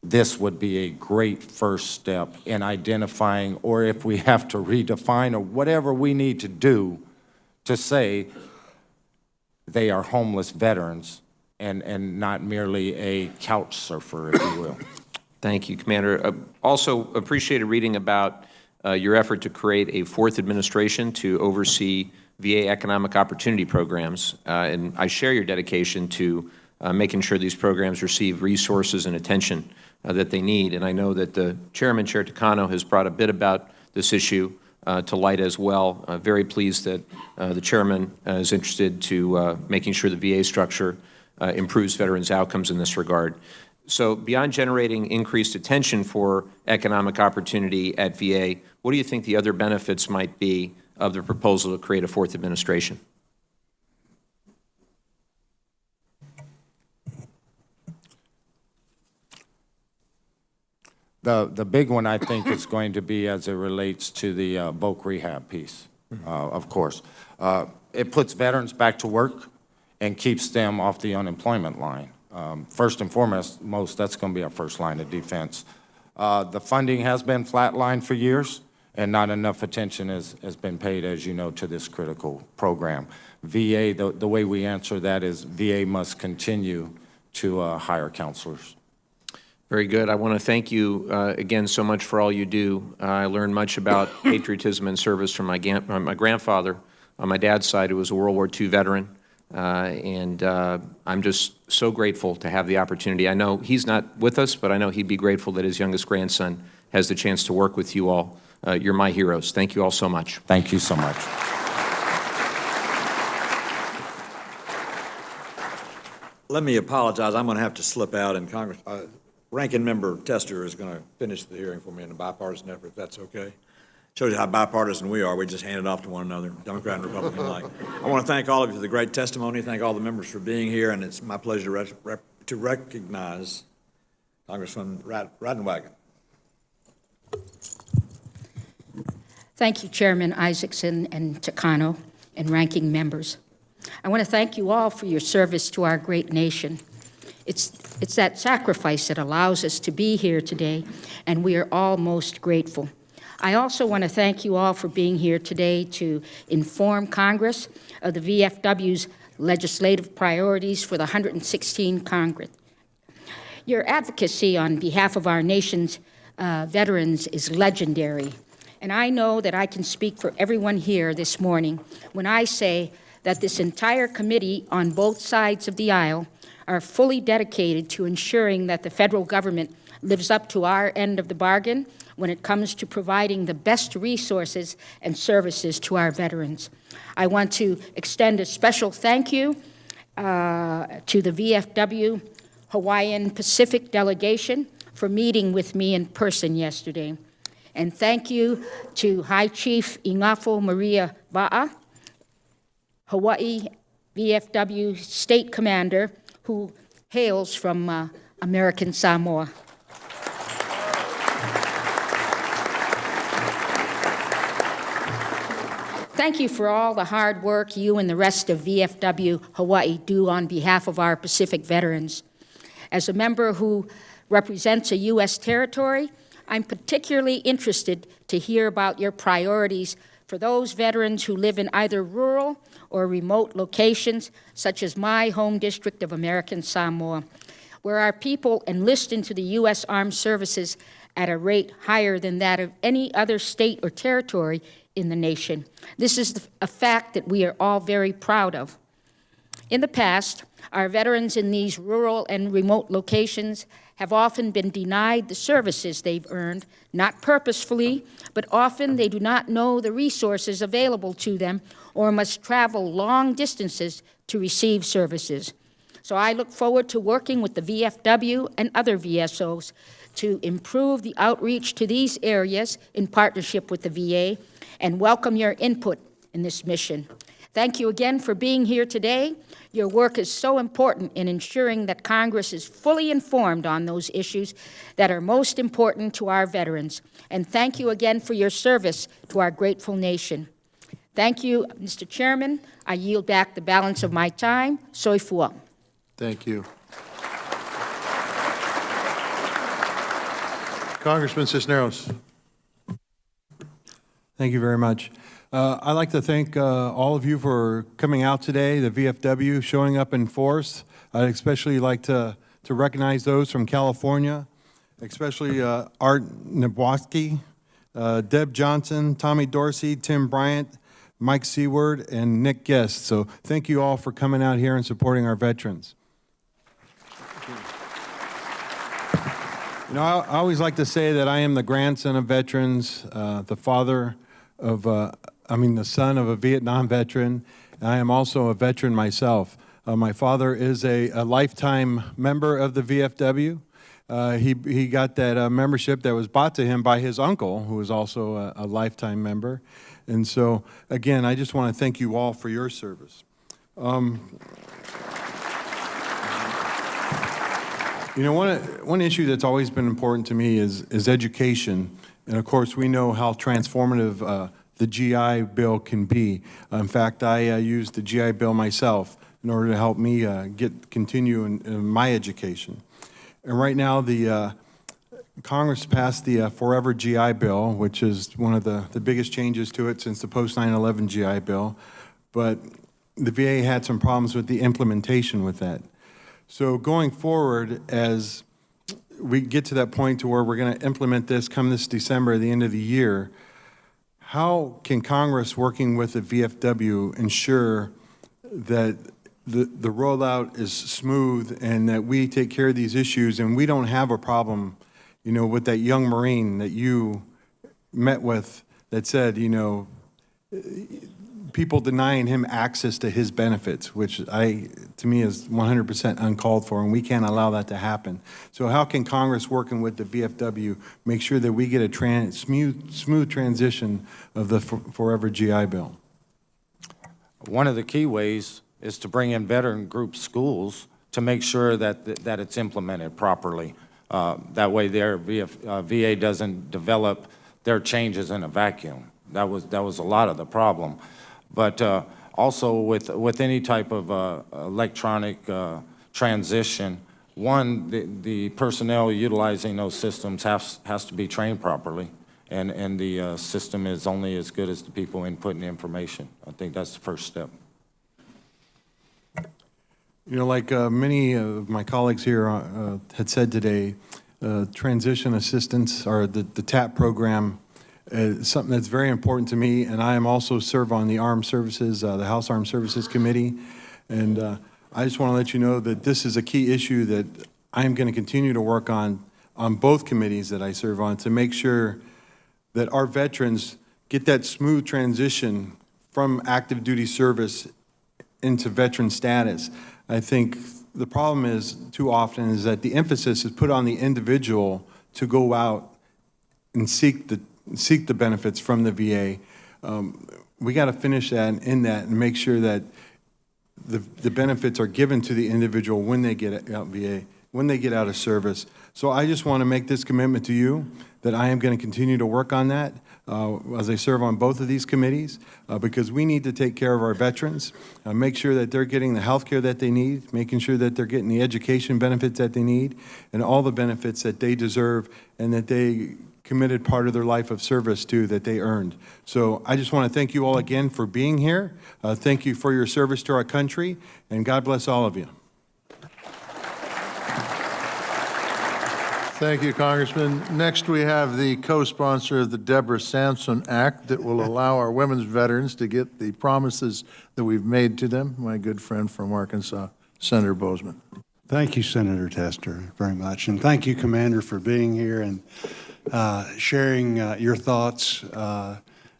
this would be a great first step in identifying, or if we have to redefine, or whatever we need to do to say they are homeless veterans and not merely a couch surfer, if you will. Thank you, Commander. Also appreciated reading about your effort to create a fourth administration to oversee VA economic opportunity programs. And I share your dedication to making sure these programs receive resources and attention that they need. And I know that the Chairman, Chair Takano, has brought a bit about this issue to light as well. Very pleased that the Chairman is interested to making sure the VA structure improves veterans' outcomes in this regard. So beyond generating increased attention for economic opportunity at VA, what do you think the other benefits might be of the proposal to create a fourth administration? The big one, I think, is going to be as it relates to the voc rehab piece, of course. It puts veterans back to work and keeps them off the unemployment line. First and foremost, that's going to be our first line of defense. The funding has been flatlined for years, and not enough attention has been paid, as you know, to this critical program. VA, the way we answer that is VA must continue to hire counselors. Very good. I want to thank you again so much for all you do. I learned much about patriotism and service from my grandfather on my dad's side, who was a World War II veteran. And I'm just so grateful to have the opportunity. I know he's not with us, but I know he'd be grateful that his youngest grandson has the chance to work with you all. You're my heroes. Thank you all so much. Thank you so much. let me apologize. I'm going to have to slip out, and Ranking Member Tester is going to finish the hearing for me in a bipartisan effort, if that's okay. Shows you how bipartisan we are. We just hand it off to one another, Democrat and Republican alike. I want to thank all of you for the great testimony, thank all the members for being here, and it's my pleasure to recognize Congressman Radenwagen. Thank you, Chairman Isaacson and Takano and ranking members. I want to thank you all for your service to our great nation. It's that sacrifice that allows us to be here today, and we are all most grateful. I also want to thank you all for being here today to inform Congress of the VFW's legislative priorities for the 116th Congress. Your advocacy on behalf of our nation's veterans is legendary, and I know that I can speak for everyone here this morning when I say that this entire committee on both sides of the aisle are fully dedicated to ensuring that the federal government lives up to our end of the bargain when it comes to providing the best resources and services to our veterans. I want to extend a special thank you to the VFW Hawaiian Pacific delegation for meeting with me in person yesterday. And thank you to High Chief Ingafo Maria Va'a, Hawaii VFW State Commander, who hails from American Samoa. Thank you for all the hard work you and the rest of VFW Hawaii do on behalf of our Pacific veterans. As a member who represents a U.S. territory, I'm particularly interested to hear about your priorities for those veterans who live in either rural or remote locations, such as my home district of American Samoa, where our people enlist into the U.S. Armed Services at a rate higher than that of any other state or territory in the nation. This is a fact that we are all very proud of. In the past, our veterans in these rural and remote locations have often been denied the services they've earned, not purposefully, but often they do not know the resources available to them or must travel long distances to receive services. So I look forward to working with the VFW and other VSOs to improve the outreach to these areas in partnership with the VA and welcome your input in this mission. Thank you again for being here today. Your work is so important in ensuring that Congress is fully informed on those issues that are most important to our veterans. And thank you again for your service to our grateful nation. Thank you, Mr. Chairman. I yield back the balance of my time. Soifua. Thank you. Congressman Cisneros. Thank you very much. I'd like to thank all of you for coming out today, the VFW showing up in force. I'd especially like to recognize those from California, especially Art Nabowski, Deb Johnson, Tommy Dorsey, Tim Bryant, Mike Seward, and Nick Guest. So thank you all for coming out here and supporting our veterans. You know, I always like to say that I am the grandson of veterans, the father of, the son of a Vietnam veteran, and I am also a veteran myself. My father is a lifetime member of the VFW. He got that membership that was bought to him by his uncle, who was also a lifetime member. And so, again, I just want to thank you all for your service. You know, one issue that's always been important to me is education. And of course, we know how transformative the GI Bill can be. In fact, I used the GI Bill myself in order to help me continue in my education. And right now, the Congress passed the Forever GI Bill, which is one of the biggest changes to it since the post-9/11 GI Bill. But the VA had some problems with the implementation with that. So going forward, as we get to that point to where we're going to implement this come this December, at the end of the year, how can Congress, working with the VFW, ensure that the rollout is smooth and that we take care of these issues and we don't have a problem, you know, with that young Marine that you met with that said, you know, people denying him access to his benefits, which to me is 100% uncalled for, and we can't allow that to happen. So how can Congress, working with the VFW, make sure that we get a smooth transition of the Forever GI Bill? One of the key ways is to bring in veteran group schools to make sure that it's implemented properly. That way their VA doesn't develop their changes in a vacuum. That was a lot of the problem. But also with any type of electronic transition, the personnel utilizing those systems has to be trained properly, and the system is only as good as the people inputting the information. I think that's the first step. You know, like many of my colleagues here had said today, transition assistance, or the TAP program, is something that's very important to me, and I am also serve on the Armed Services, the House Armed Services Committee, and I just want to let you know that this is a key issue that I am going to continue to work on both committees that I serve on, to make sure that our veterans get that smooth transition from active duty service into veteran status. I think the problem is, too often, is that the emphasis is put on the individual to go out and seek the benefits from the VA. We got to finish that and end that and make sure that the benefits are given to the individual when they get out VA, when they get out of service. So I just want to make this commitment to you that I am going to continue to work on that as I serve on both of these committees, because we need to take care of our veterans, make sure that they're getting the health care that they need, making sure that they're getting the education benefits that they need, and all the benefits that they deserve and that they committed part of their life of service to, that they earned. So I just want to thank you all again for being here. Thank you for your service to our country, and God bless all of you. Thank you, Congressman. Next, we have the co-sponsor of the Deborah Sampson Act that will allow our women's veterans to get the promises that we've made to them, my good friend from Arkansas, Senator Bozeman. Thank you, Senator Tester, very much. And thank you, Commander, for being here and sharing your thoughts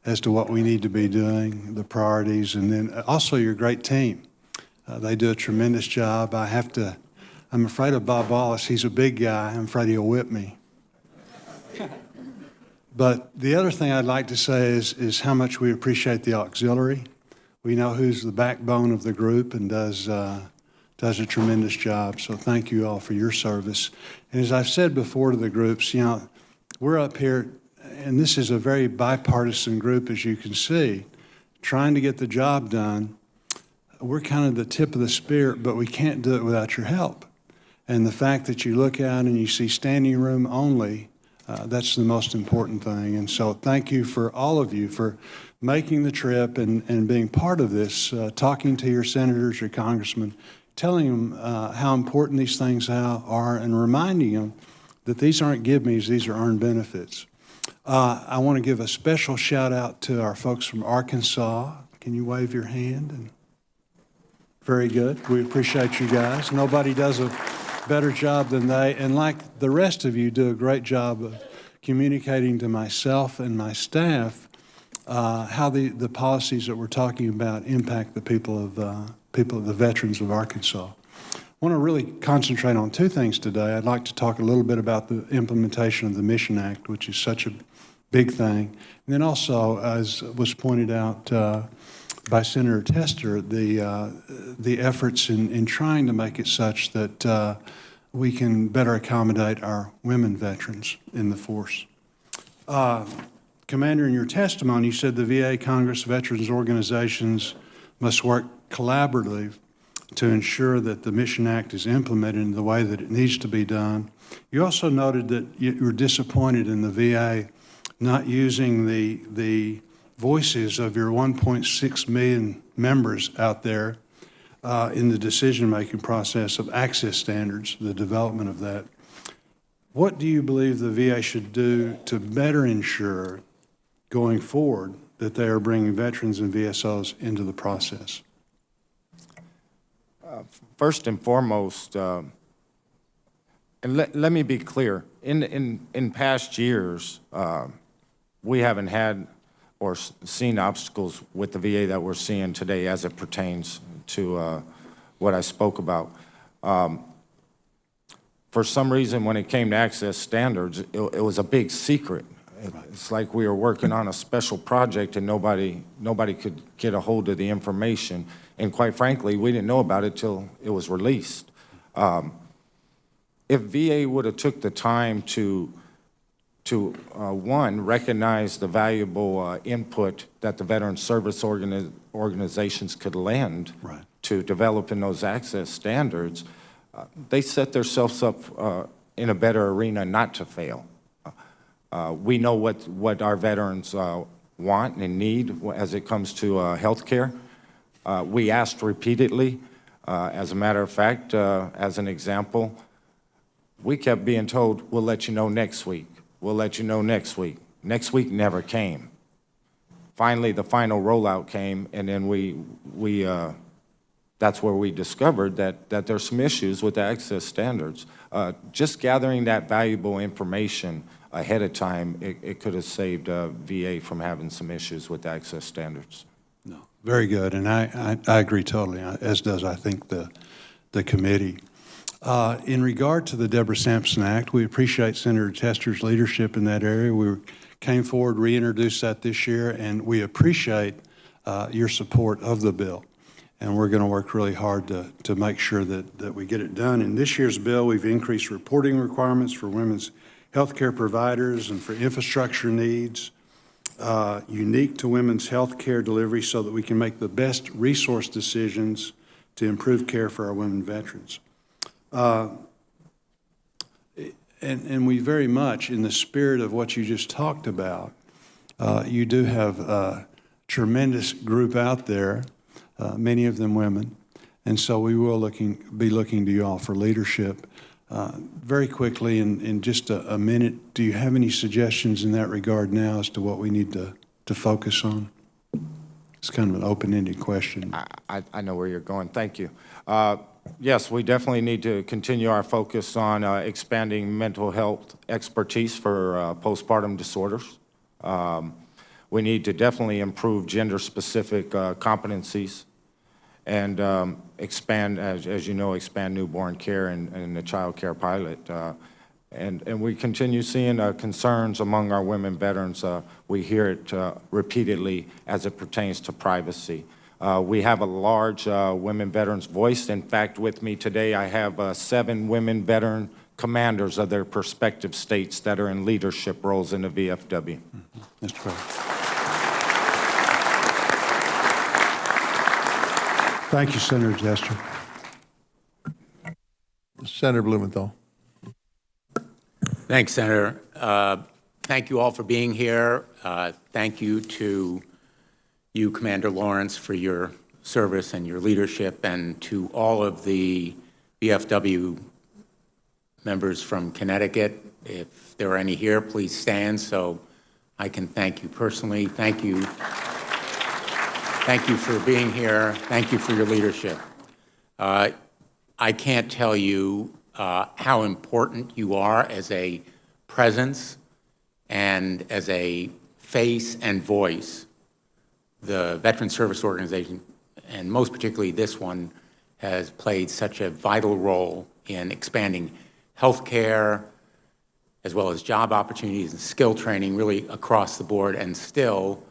as to what we need to be doing, the priorities, and then also your great team. They do a tremendous job. I'm afraid of Bob Wallace. He's a big guy. I'm afraid he'll whip me. But the other thing I'd like to say is how much we appreciate the auxiliary. We know who's the backbone of the group and does a tremendous job. So thank you all for your service. And as I've said before to the groups, you know, we're up here, and this is a very bipartisan group, as you can see, trying to get the job done. We're kind of the tip of the spear, but we can't do it without your help. And the fact that you look out and you see standing room only, that's the most important thing. And so thank you for all of you for making the trip and being part of this, talking to your senators, your congressmen, telling them how important these things are, and reminding them that these aren't give-me's, these are earned benefits. I want to give a special shout out to our folks from Arkansas. Can you wave your hand? Very good. We appreciate you guys. Nobody does a better job than they, and like the rest of you, do a great job of communicating to myself and my staff how the policies that we're talking about impact the people of the veterans of Arkansas. I want to really concentrate on two things today. I'd like to talk a little bit about the implementation of the Mission Act, which is such a big thing, and then also, as was pointed out by Senator Tester, the efforts in trying to make it such that we can better accommodate our women veterans in the force. Commander, in your testimony, you said the VA, Congress, veterans organizations must work collaboratively to ensure that the Mission Act is implemented in the way that it needs to be done. You also noted that you were disappointed in the VA not using the voices of your 1.6 million members out there in the decision-making process of access standards, the development of that. What do you believe the VA should do to better ensure going forward that they are bringing veterans and VSOs into the process? First and foremost, and let me be clear, in past years, we haven't had or seen obstacles with the VA that we're seeing today as it pertains to what I spoke about. For some reason, when it came to access standards, it was a big secret. It's like we were working on a special project and nobody could get a hold of the information. And quite frankly, we didn't know about it till it was released. If VA would have took the time to one, recognize the valuable input that the veteran service organizations could lend to developing those access standards, they set themselves up in a better arena not to fail. We know what our veterans want and need as it comes to health care. We asked repeatedly. As a matter of fact, as an example, we kept being told, we'll let you know next week. We'll let you know next week. Next week never came. Finally, the final rollout came, and then that's where we discovered that there's some issues with the access standards. Just gathering that valuable information ahead of time, it could have saved VA from having some issues with access standards. No, very good, and I agree totally, as does, I think, the committee. In regard to the Deborah Sampson Act, we appreciate Senator Tester's leadership in that area. We came forward, reintroduced that this year, and we appreciate your support of the bill. And we're going to work really hard to make sure that we get it done. In this year's bill, we've increased reporting requirements for women's health care providers and for infrastructure needs unique to women's health care delivery so that we can make the best resource decisions to improve care for our women veterans. And we very much, in the spirit of what you just talked about, you do have a tremendous group out there, many of them women, and so we will be looking to you all for leadership. Very quickly, in just a minute, do you have any suggestions in that regard now as to what we need to focus on? It's kind of an open-ended question. I know where you're going. Thank you. Yes, we definitely need to continue our focus on expanding mental health expertise for postpartum disorders. We need to definitely improve gender-specific competencies and expand, as you know, expand newborn care and the child care pilot. And we continue seeing concerns among our women veterans. We hear it repeatedly as it pertains to privacy. We have a large women veterans voice. In fact, with me today, I have 7 women veteran commanders of their respective states that are in leadership roles in the VFW. Mr. President. Thank you, Senator Tester. Senator Blumenthal. Thanks, Senator. Thank you all for being here. Thank you to you, Commander Lawrence, for your service and your leadership, and to all of the VFW members from Connecticut. If there are any here, please stand so I can thank you personally. Thank you. Thank you for being here. Thank you for your leadership. I can't tell you how important you are as a presence and as a face and voice. The Veteran Service Organization, and most particularly this one, has played such a vital role in expanding health care, as well as job opportunities and skill training really across the board, and still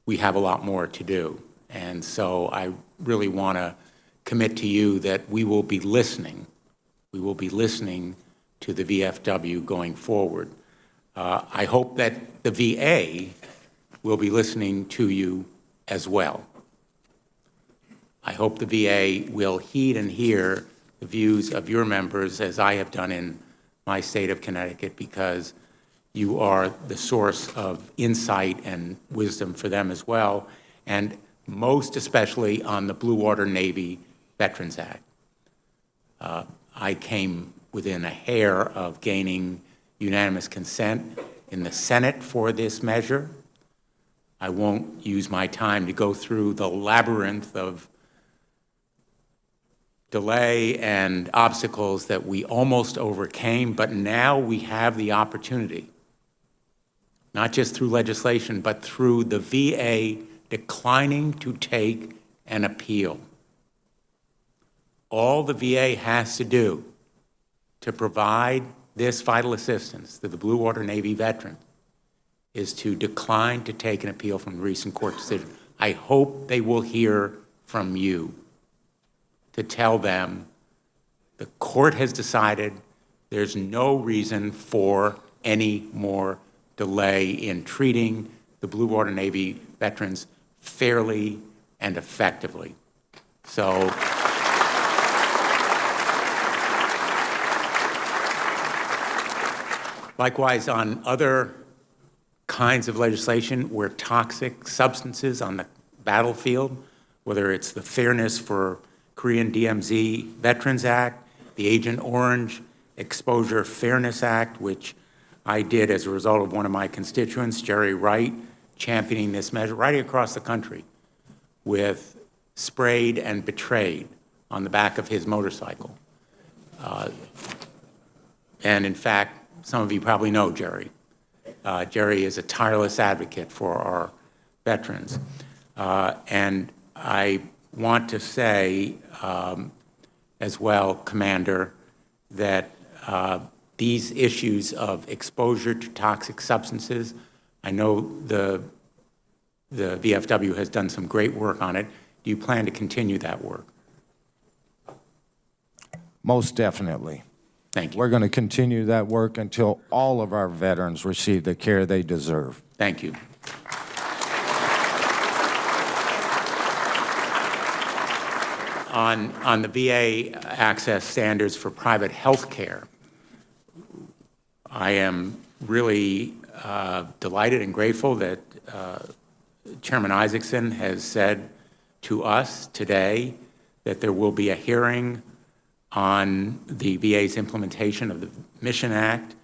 we have a lot more to do. And so I really want to commit to you that we will be listening. We will be listening to the VFW going forward. I hope that the VA will be listening to you as well. I hope the VA will heed and hear the views of your members, as I have done in my state of Connecticut, because you are the source of insight and wisdom for them as well, and most especially on the Blue Water Navy Veterans Act. I came within a hair of gaining unanimous consent in the Senate for this measure. I won't use my time to go through the labyrinth of delay and obstacles that we almost overcame, but now we have the opportunity not just through legislation, but through the VA declining to take an appeal. All the VA has to do to provide this vital assistance to the Blue Water Navy veteran is to decline to take an appeal from the recent court decision. I hope they will hear from you to tell them the court has decided there's no reason for any more delay in treating the Blue Water Navy veterans fairly and effectively. So, likewise, on other kinds of legislation where toxic substances on the battlefield, whether it's the Fairness for Korean DMZ Veterans Act, the Agent Orange Exposure Fairness Act, which I did as a result of one of my constituents, Jerry Wright, championing this measure right across the country with Sprayed and Betrayed on the back of his motorcycle. And in fact, some of you probably know Jerry. Jerry is a tireless advocate for our veterans. And I want to say as well, Commander, that these issues of exposure to toxic substances, I know the VFW has done some great work on it. Do you plan to continue that work? Most definitely. Thank you. We're going to continue that work until all of our veterans receive the care they deserve. Thank you. On the VA access standards for private health care, I am really delighted and grateful that Chairman Isaacson has said to us today that there will be a hearing on the VA's implementation of the Mission Act.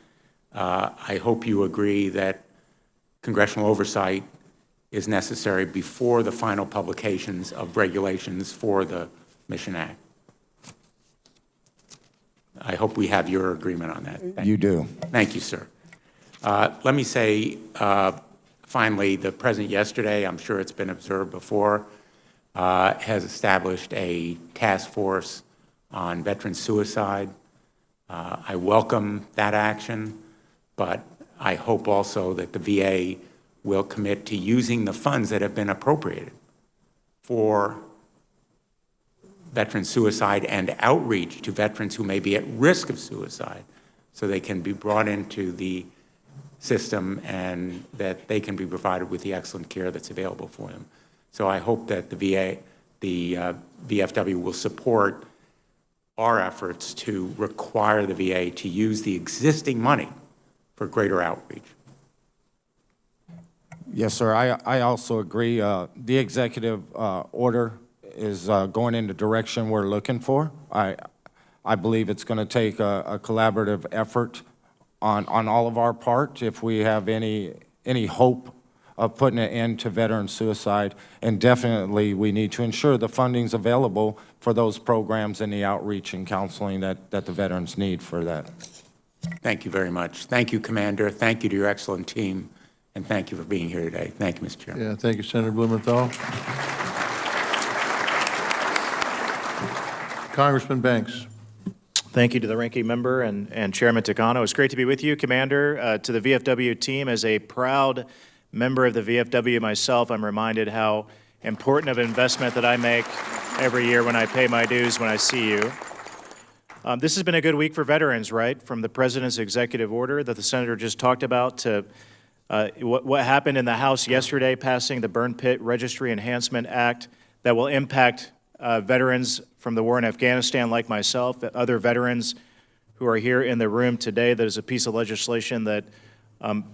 I hope you agree that congressional oversight is necessary before the final publications of regulations for the Mission Act. I hope we have your agreement on that. You do. Thank you, sir. Let me say, finally, the President yesterday, I'm sure it's been observed before, has established a task force on veteran suicide. I welcome that action, but I hope also that the VA will commit to using the funds that have been appropriated for veteran suicide and outreach to veterans who may be at risk of suicide so they can be brought into the system and that they can be provided with the excellent care that's available for them. So I hope that the VFW will support our efforts to require the VA to use the existing money for greater outreach. Yes, sir. I also agree. The executive order is going in the direction we're looking for. I believe it's going to take a collaborative effort on all of our part if we have any hope of putting an end to veteran suicide. And definitely we need to ensure the funding's available for those programs and the outreach and counseling that the veterans need for that. Thank you very much. Thank you, Commander. Thank you to your excellent team. And thank you for being here today. Thank you, Mr. Chairman. Yeah, thank you, Senator Blumenthal. Congressman Banks. Thank you to the ranking member and Chairman Takano. It's great to be with you, Commander. To the VFW team, as a proud member of the VFW myself, I'm reminded how important of an investment that I make every year when I pay my dues when I see you. This has been a good week for veterans, right? From the President's executive order that the Senator just talked about to what happened in the House yesterday, passing the Burn Pit Registry Enhancement Act that will impact veterans from the war in Afghanistan like myself, other veterans who are here in the room today. That is a piece of legislation that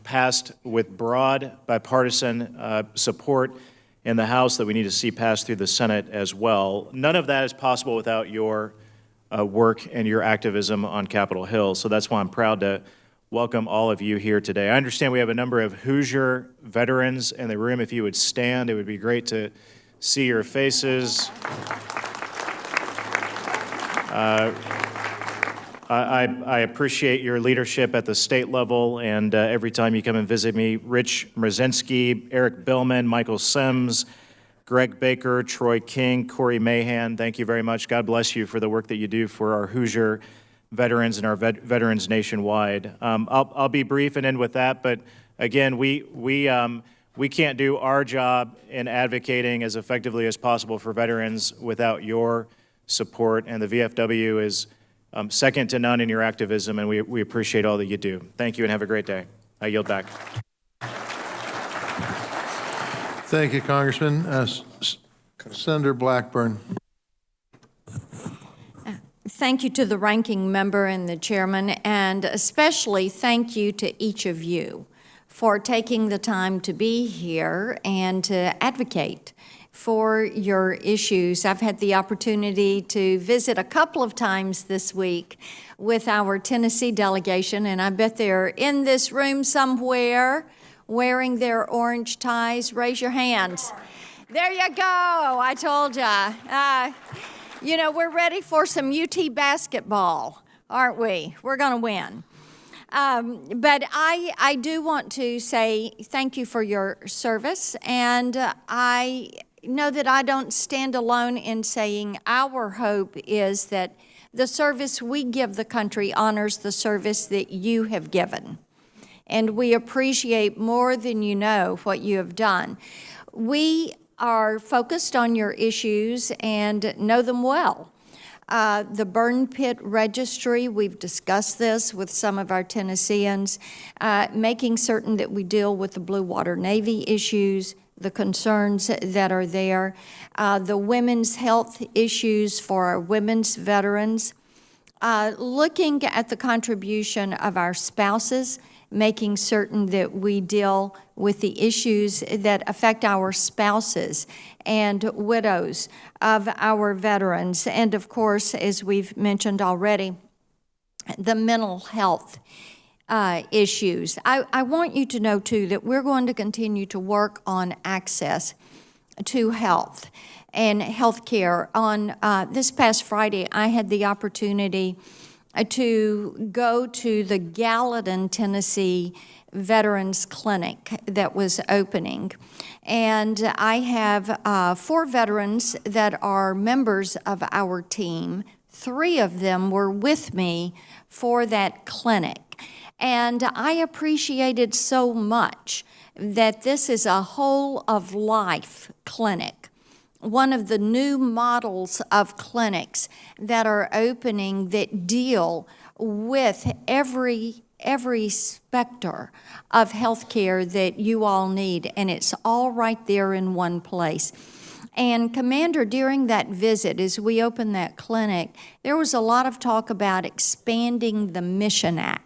passed with broad bipartisan support in the House that we need to see passed through the Senate as well. None of that is possible without your work and your activism on Capitol Hill. So that's why I'm proud to welcome all of you here today. I understand we have a number of Hoosier veterans in the room. If you would stand, it would be great to see your faces. I appreciate your leadership at the state level, and every time you come and visit me. Rich Mrazinski, Eric Billman, Michael Sims, Greg Baker, Troy King, Corey Mahan, thank you very much. God bless you for the work that you do for our Hoosier veterans and our veterans nationwide. I'll be brief and end with that, but again, we can't do our job in advocating as effectively as possible for veterans without your support, and the VFW is second to none in your activism, and we appreciate all that you do. Thank you and have a great day. I yield back. Thank you, Congressman. Senator Blackburn. Thank you to the ranking member and the chairman, and especially thank you to each of you for taking the time to be here and to advocate for your issues. I've had the opportunity to visit a couple of times this week with our Tennessee delegation, and I bet they're in this room somewhere wearing their orange ties. Raise your hands. There you go. I told ya. You know, we're ready for some UT basketball, aren't we? We're going to win. But I do want to say thank you for your service, and I know that I don't stand alone in saying our hope is that the service we give the country honors the service that you have given. And we appreciate more than you know what you have done. We are focused on your issues and know them well. The burn pit registry, we've discussed this with some of our Tennesseans, making certain that we deal with the Blue Water Navy issues, the concerns that are there, the women's health issues for our women's veterans, looking at the contribution of our spouses, making certain that we deal with the issues that affect our spouses and widows of our veterans. And of course, as we've mentioned already, the mental health issues. I want you to know, too, that we're going to continue to work on access to health and health care. On this past Friday, I had the opportunity to go to the Gallatin, Tennessee Veterans Clinic that was opening. And I have 4 veterans that are members of our team. 3 of them were with me for that clinic. And I appreciated so much that this is a whole of life clinic, one of the new models of clinics that are opening that deal with every specter of health care that you all need, and it's all right there in one place. And Commander, during that visit, as we opened that clinic, there was a lot of talk about expanding the Mission Act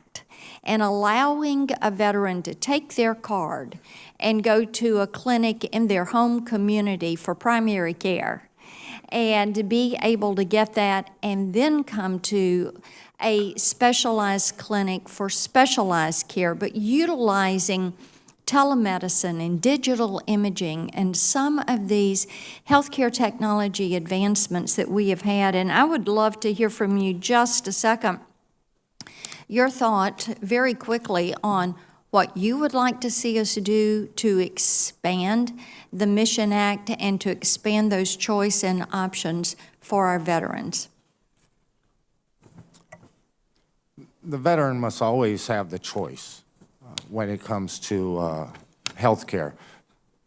and allowing a veteran to take their card and go to a clinic in their home community for primary care and to be able to get that and then come to a specialized clinic for specialized care, but utilizing telemedicine and digital imaging and some of these healthcare technology advancements that we have had. And I would love to hear from you just a second, your thought very quickly on what you would like to see us do to expand the Mission Act and to expand those choice and options for our veterans. The veteran must always have the choice when it comes to health care.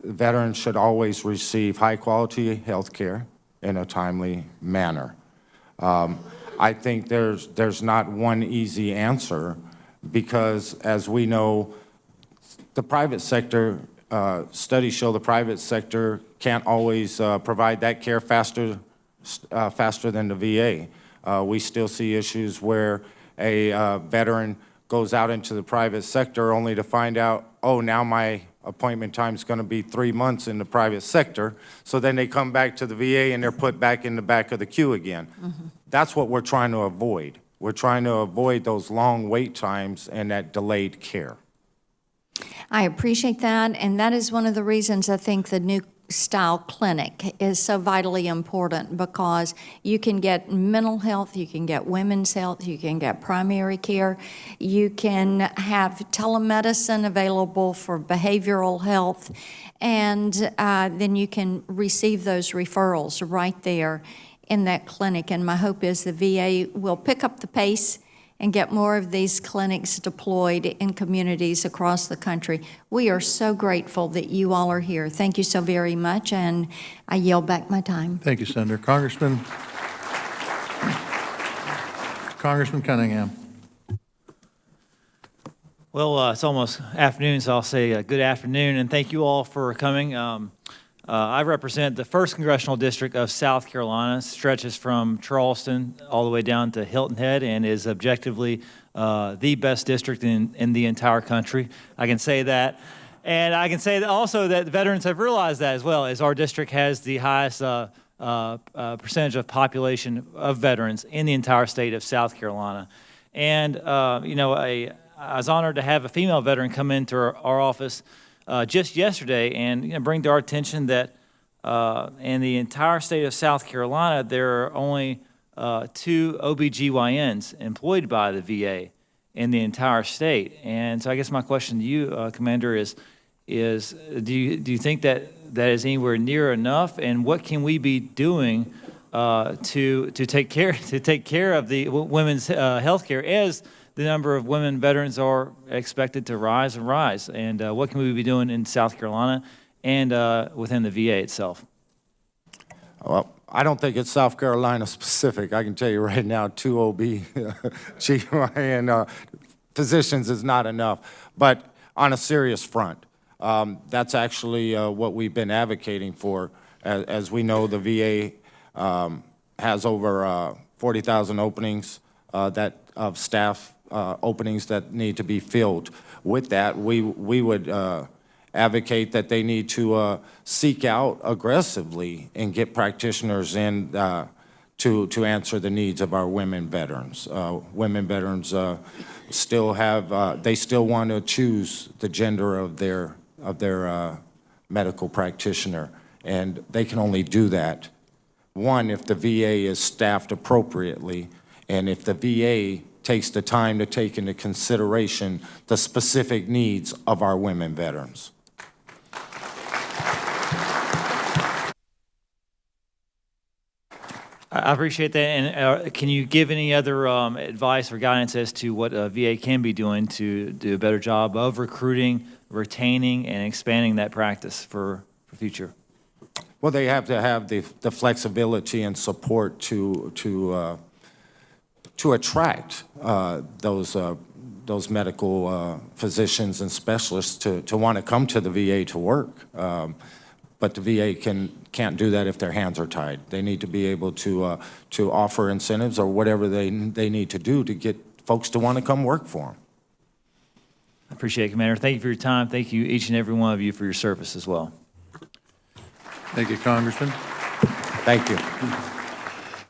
Veterans should always receive high-quality health care in a timely manner. I think there's not one easy answer because, as we know, the private sector, studies show the private sector can't always provide that care faster than the VA. We still see issues where a veteran goes out into the private sector only to find out, oh, now my appointment time is going to be 3 months in the private sector. So then they come back to the VA and they're put back in the back of the queue again. Mm-hmm. That's what we're trying to avoid. We're trying to avoid those long wait times and that delayed care. I appreciate that, and that is one of the reasons I think the new style clinic is so vitally important because you can get mental health, you can get women's health, you can get primary care, you can have telemedicine available for behavioral health, and then you can receive those referrals right there in that clinic. And my hope is the VA will pick up the pace and get more of these clinics deployed in communities across the country. We are so grateful that you all are here. Thank you so very much, and I yield back my time. Thank you, Senator. Congressman Cunningham. Well, it's almost afternoon, so I'll say good afternoon, and thank you all for coming. I represent the 1st Congressional District of South Carolina. It stretches from Charleston all the way down to Hilton Head and is objectively the best district in the entire country. I can say that. And I can say that also that veterans have realized that as well, as our district has the highest percentage of population of veterans in the entire state of South Carolina. And, you know, I was honored to have a female veteran come into our office just yesterday and bring to our attention that in the entire state of South Carolina, there are only 2 OBGYNs employed by the VA in the entire state. And so I guess my question to you, Commander, is do you think that is anywhere near enough? And what can we be doing to take care of the women's health care as the number of women veterans are expected to rise and rise? And what can we be doing in South Carolina and within the VA itself? Well, I don't think it's South Carolina specific. I can tell you right now, 2 OB/GYN physicians is not enough. But on a serious front, that's actually what we've been advocating for. As we know, the VA has over 40,000 openings of staff openings that need to be filled. With that, we would advocate that they need to seek out aggressively and get practitioners in to answer the needs of our women veterans. Women veterans still have, they still want to choose the gender of their medical practitioner, and they can only do that, one, if the VA is staffed appropriately, and if the VA takes the time to take into consideration the specific needs of our women veterans. I appreciate that. And can you give any other advice or guidance as to what VA can be doing to do a better job of recruiting, retaining, and expanding that practice for future? Well, they have to have the flexibility and support to attract those medical physicians and specialists to want to come to the VA to work. But the VA can't do that if their hands are tied. They need to be able to offer incentives or whatever they need to do to get folks to want to come work for them. I appreciate it, Commander. Thank you for your time. Thank you, each and every one of you, for your service as well. Thank you, Congressman. Thank you.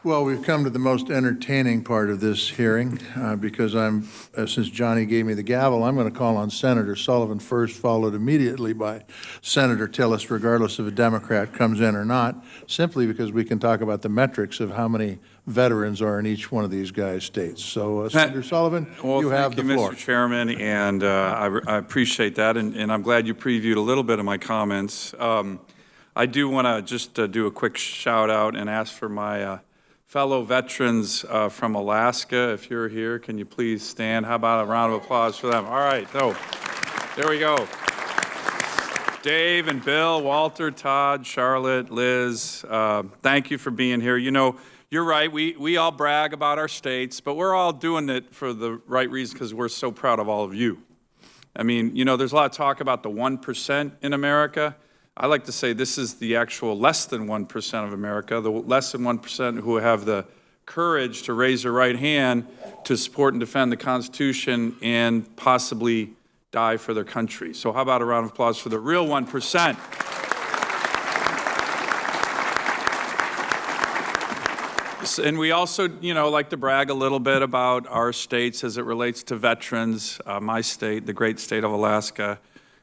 Well, we've come to the most entertaining part of this hearing because since Johnny gave me the gavel, I'm going to call on Senator Sullivan first, followed immediately by Senator Tillis, regardless if a Democrat comes in or not, simply because we can talk about the metrics of how many veterans are in each one of these guys' states. So, Senator Sullivan, you have the floor. Mr. Chairman, and I appreciate that, and I'm glad you previewed a little bit of my comments. I do want to just do a quick shout out and ask for my fellow veterans from Alaska. If you're here, can you please stand? How about a round of applause for them? All right, so there we go. Dave and Bill, Walter, Todd, Charlotte, Liz, thank you for being here. You know, you're right, we all brag about our states, but we're all doing it for the right reason because we're so proud of all of you. I mean, you know, there's a lot of talk about the 1% in America. I like to say this is the actual less than 1% of America, the less than 1% who have the courage to raise their right hand to support and defend the Constitution and possibly die for their country. So how about a round of applause for the real 1%? And we also, you know, like to brag a little bit about our states as it relates to veterans. My state, the great state of Alaska,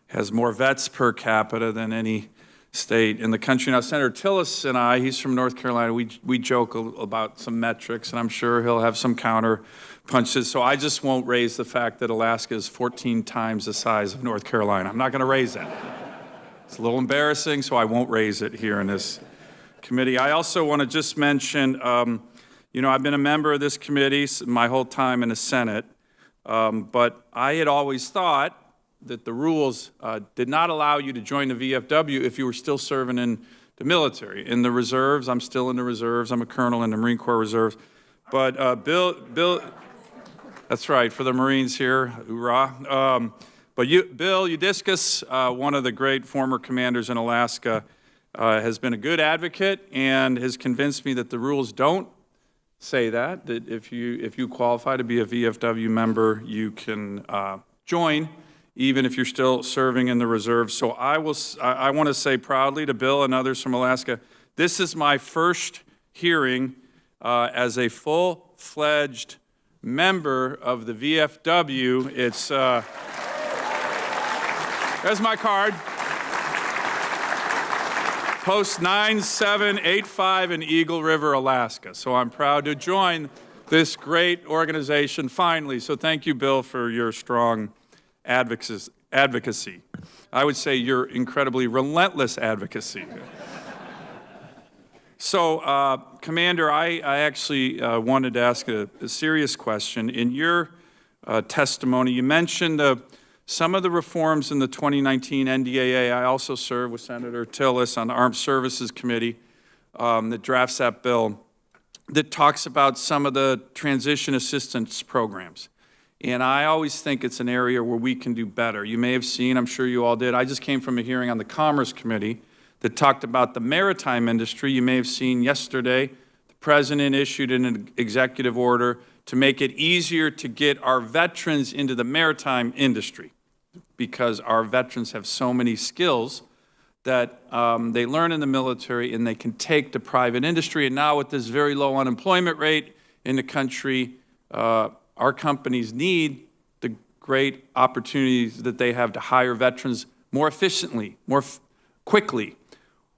has more vets per capita than any state in the country. Now, Senator Tillis and I, he's from North Carolina, we joke about some metrics, and I'm sure he'll have some counter punches. So I just won't raise the fact that Alaska is 14 times the size of North Carolina. I'm not going to raise that. It's a little embarrassing, so I won't raise it here in this committee. I also want to just mention, you know, I've been a member of this committee my whole time in the Senate, but I had always thought that the rules did not allow you to join the VFW if you were still serving in the military. In the reserves, I'm still in the reserves. I'm a colonel in the Marine Corps Reserves. But Bill, that's right, for the Marines here, hoorah. But Bill Udiscus, one of the great former commanders in Alaska, has been a good advocate and has convinced me that the rules don't say that if you qualify to be a VFW member, you can join, even if you're still serving in the reserve. So I want to say proudly to Bill and others from Alaska, this is my first hearing as a full-fledged member of the VFW. It's, there's my card. Post 9785 in Eagle River, Alaska. So I'm proud to join this great organization finally. So thank you, Bill, for your strong advocacy. I would say your incredibly relentless advocacy. So, Commander, I actually wanted to ask a serious question. In your testimony, you mentioned some of the reforms in the 2019 NDAA. I also served with Senator Tillis on the Armed Services Committee that drafts that bill that talks about some of the transition assistance programs. And I always think it's an area where we can do better. You may have seen, I'm sure you all did, I just came from a hearing on the Commerce Committee that talked about the maritime industry. You may have seen yesterday, the President issued an executive order to make it easier to get our veterans into the maritime industry because our veterans have so many skills that they learn in the military and they can take to private industry. And now with this very low unemployment rate in the country, our companies need the great opportunities that they have to hire veterans more efficiently, more quickly.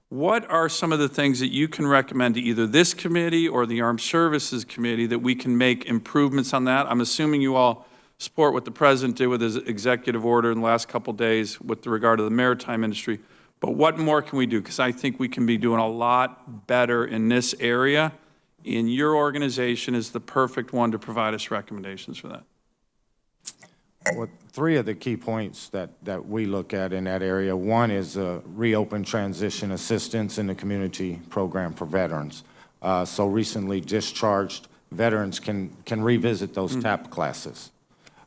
What are some of the things that you can recommend to either this committee or the Armed Services Committee that we can make improvements on that? I'm assuming you all support what the President did with his executive order in the last couple days with regard to the maritime industry. But what more can we do? Because I think we can be doing a lot better in this area. And your organization is the perfect one to provide us recommendations for that. Well, three of the key points that we look at in that area. One is reopen transition assistance in the community program for veterans. So recently discharged veterans can revisit those TAP classes.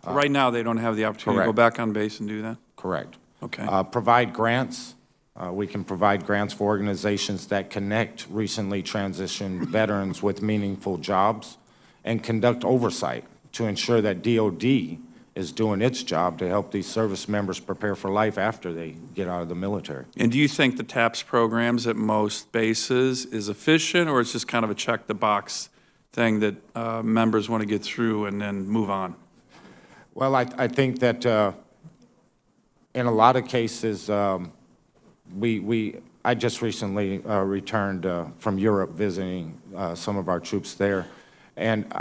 Right now, they don't have the opportunity to go back on base and do that? Correct. Okay. Provide grants. We can provide grants for organizations that connect recently transitioned veterans with meaningful jobs and conduct oversight to ensure that DOD is doing its job to help these service members prepare for life after they get out of the military. And do you think the TAPS programs at most bases is efficient, or it's just kind of a check-the-box thing that members want to get through and then move on? Well, I think that in a lot of cases, I just recently returned from Europe visiting some of our troops there, and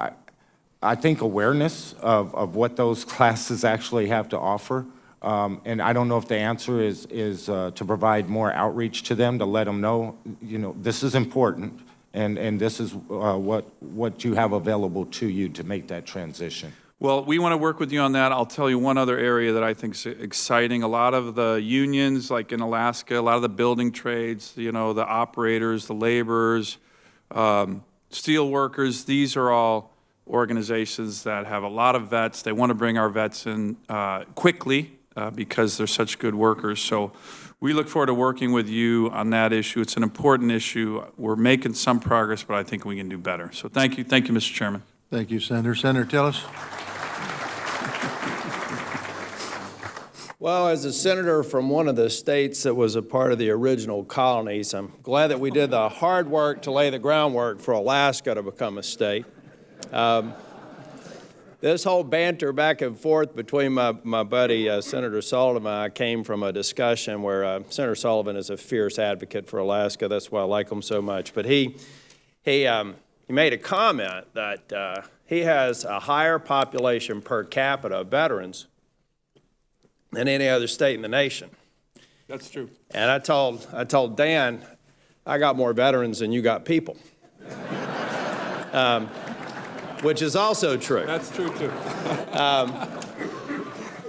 I think awareness of what those classes actually have to offer, and I don't know if the answer is to provide more outreach to them, to let them know, you know, this is important, and this is what you have available to you to make that transition. Well, we want to work with you on that. I'll tell you one other area that I think is exciting. A lot of the unions, like in Alaska, a lot of the building trades, you know, the operators, the laborers, steel workers, these are all organizations that have a lot of vets. They want to bring our vets in quickly because they're such good workers. So we look forward to working with you on that issue. It's an important issue. We're making some progress, but I think we can do better. So thank you, Mr. Chairman. Thank you, Senator. Senator Tillis. Well, as a senator from one of the states that was a part of the original colonies, I'm glad that we did the hard work to lay the groundwork for Alaska to become a state. The This whole banter back and forth between my buddy Senator Sullivan and I came from a discussion where Senator Sullivan is a fierce advocate for Alaska. That's why I like him so much. But he made a comment that he has a higher population per capita of veterans than any other state in the nation. That's true. And I told Dan, I got more veterans than you got people. Which is also true. That's true, too. But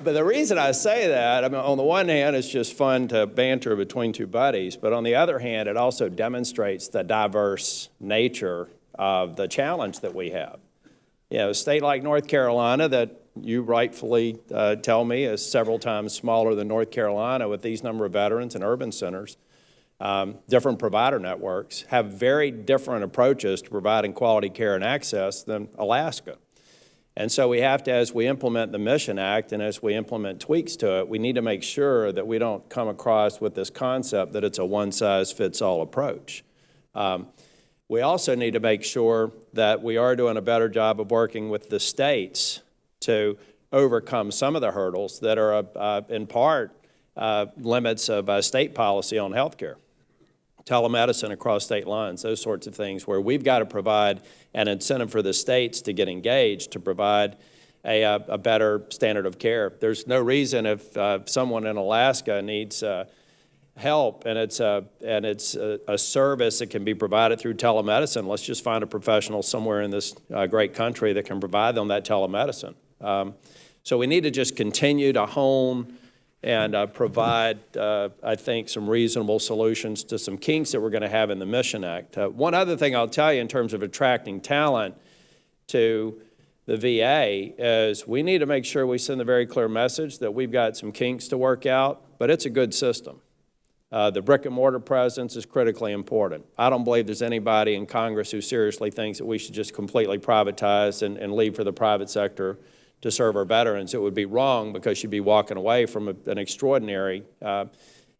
the reason I say that, I mean, on the one hand, it's just fun to banter between two buddies, but on the other hand, it also demonstrates the diverse nature of the challenge that we have. You know, a state like North Carolina that you rightfully tell me is several times smaller than North Carolina with these number of veterans and urban centers, different provider networks, have very different approaches to providing quality care and access than Alaska. And so we have to, as we implement the Mission Act and as we implement tweaks to it, we need to make sure that we don't come across with this concept that it's a one-size-fits-all approach. We also need to make sure that we are doing a better job of working with the states to overcome some of the hurdles that are in part limits of state policy on health care. Telemedicine across state lines, those sorts of things, where we've got to provide an incentive for the states to get engaged to provide a better standard of care. There's no reason if someone in Alaska needs help and it's a service that can be provided through telemedicine, let's just find a professional somewhere in this great country that can provide them that telemedicine. So we need to just continue to hone and provide, I think, some reasonable solutions to some kinks that we're going to have in the Mission Act. One other thing I'll tell you in terms of attracting talent to the VA is we need to make sure we send a very clear message that we've got some kinks to work out, but it's a good system. The brick and mortar presence is critically important. I don't believe there's anybody in Congress who seriously thinks that we should just completely privatize and leave for the private sector to serve our veterans. It would be wrong because you'd be walking away from an extraordinary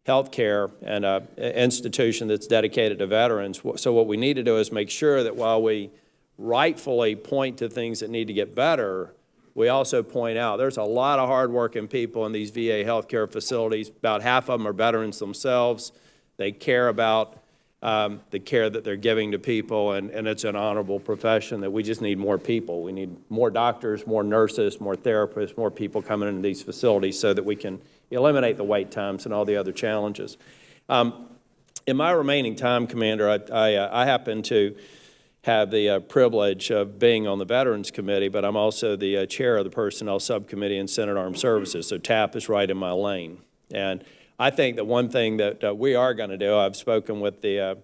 health care and institution that's dedicated to veterans. So what we need to do is make sure that while we rightfully point to things that need to get better, we also point out there's a lot of hardworking people in these VA healthcare facilities. About half of them are veterans themselves. They care about the care that they're giving to people, and it's an honorable profession that we just need more people. We need more doctors, more nurses, more therapists, more people coming into these facilities so that we can eliminate the wait times and all the other challenges. In my remaining time, Commander, I happen to have the privilege of being on the Veterans Committee, but I'm also the chair of the Personnel Subcommittee in Senate Armed Services, so TAP is right in my lane. And I think that one thing that we are going to do, I've spoken with the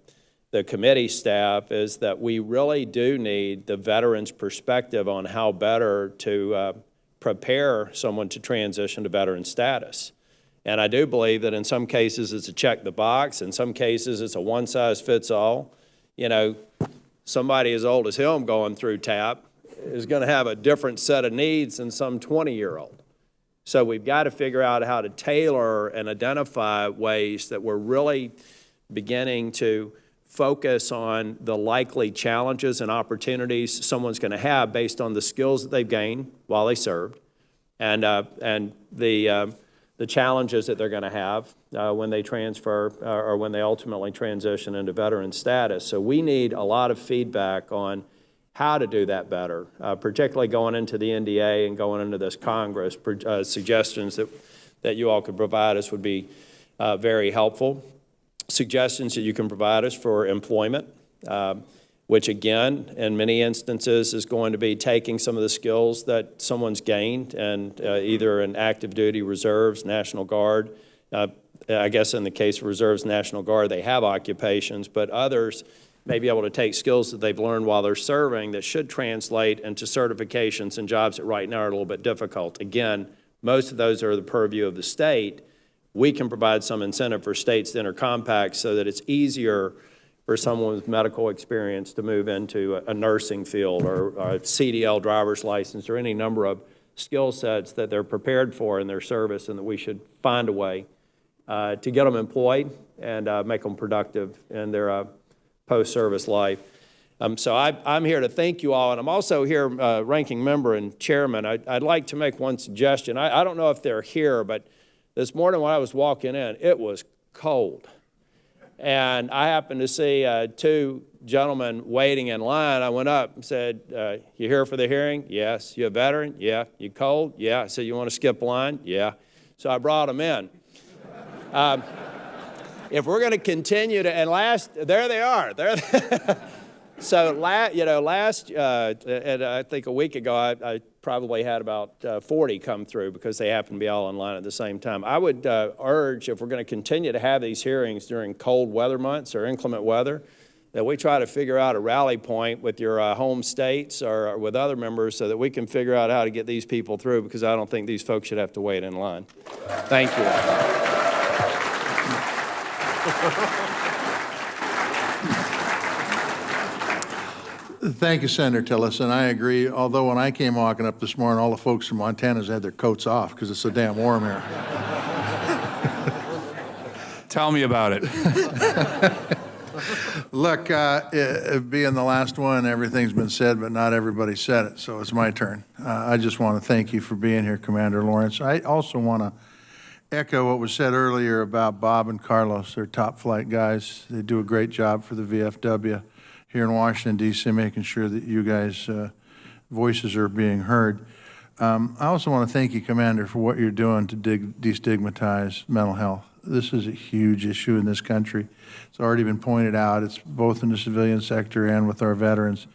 committee staff, is that we really do need the veterans' perspective on how better to prepare someone to transition to veteran status. And I do believe that in some cases it's a check the box, in some cases it's a one-size-fits-all. You know, somebody as old as him going through TAP is going to have a different set of needs than some 20-year-old. So we've got to figure out how to tailor and identify ways that we're really beginning to focus on the likely challenges and opportunities someone's going to have based on the skills that they've gained while they served and the challenges that they're going to have when they transfer or when they ultimately transition into veteran status. So we need a lot of feedback on how to do that better, particularly going into the NDA and going into this Congress. Suggestions that you all could provide us would be very helpful. Suggestions that you can provide us for employment, which again, in many instances, is going to be taking some of the skills that someone's gained and either in active duty, reserves, National Guard. I guess in the case of reserves, National Guard, they have occupations, but others may be able to take skills that they've learned while they're serving that should translate into certifications and jobs that right now are a little bit difficult. Again, most of those are the purview of the state. We can provide some incentive for states to enter compacts so that it's easier for someone with medical experience to move into a nursing field or a CDL driver's license or any number of skill sets that they're prepared for in their service, and that we should find a way to get them employed and make them productive in their post-service life. So I'm here to thank you all, and I'm also here, ranking member and chairman. I'd like to make one suggestion. I don't know if they're here, but this morning when I was walking in, it was cold. And I happened to see two gentlemen waiting in line. I went up and said, you here for the hearing? Yes. You a veteran? Yeah. You cold? Yeah. I said, you want to skip line? Yeah. So I brought them in. If we're going to continue to, and there they are. So, and I think a week ago, I probably had about 40 come through because they happened to be all in line at the same time. I would urge, if we're going to continue to have these hearings during cold weather months or inclement weather, that we try to figure out a rally point with your home states or with other members so that we can figure out how to get these people through, because I don't think these folks should have to wait in line. Thank you. Thank you, Senator Tillerson. I agree, although when I came walking up this morning, all the folks from Montana had their coats off because it's so damn warm here. Tell me about it. Look, being the last one, everything's been said, but not everybody said it, so it's my turn. I just want to thank you for being here, Commander Lawrence. I also want to echo what was said earlier about Bob and Carlos. They're top flight guys. They do a great job for the VFW here in Washington, D.C., making sure that you guys' voices are being heard. I also want to thank you, Commander, for what you're doing to destigmatize mental health. This is a huge issue in this country. It's already been pointed out. It's both in the civilian sector and with our veterans.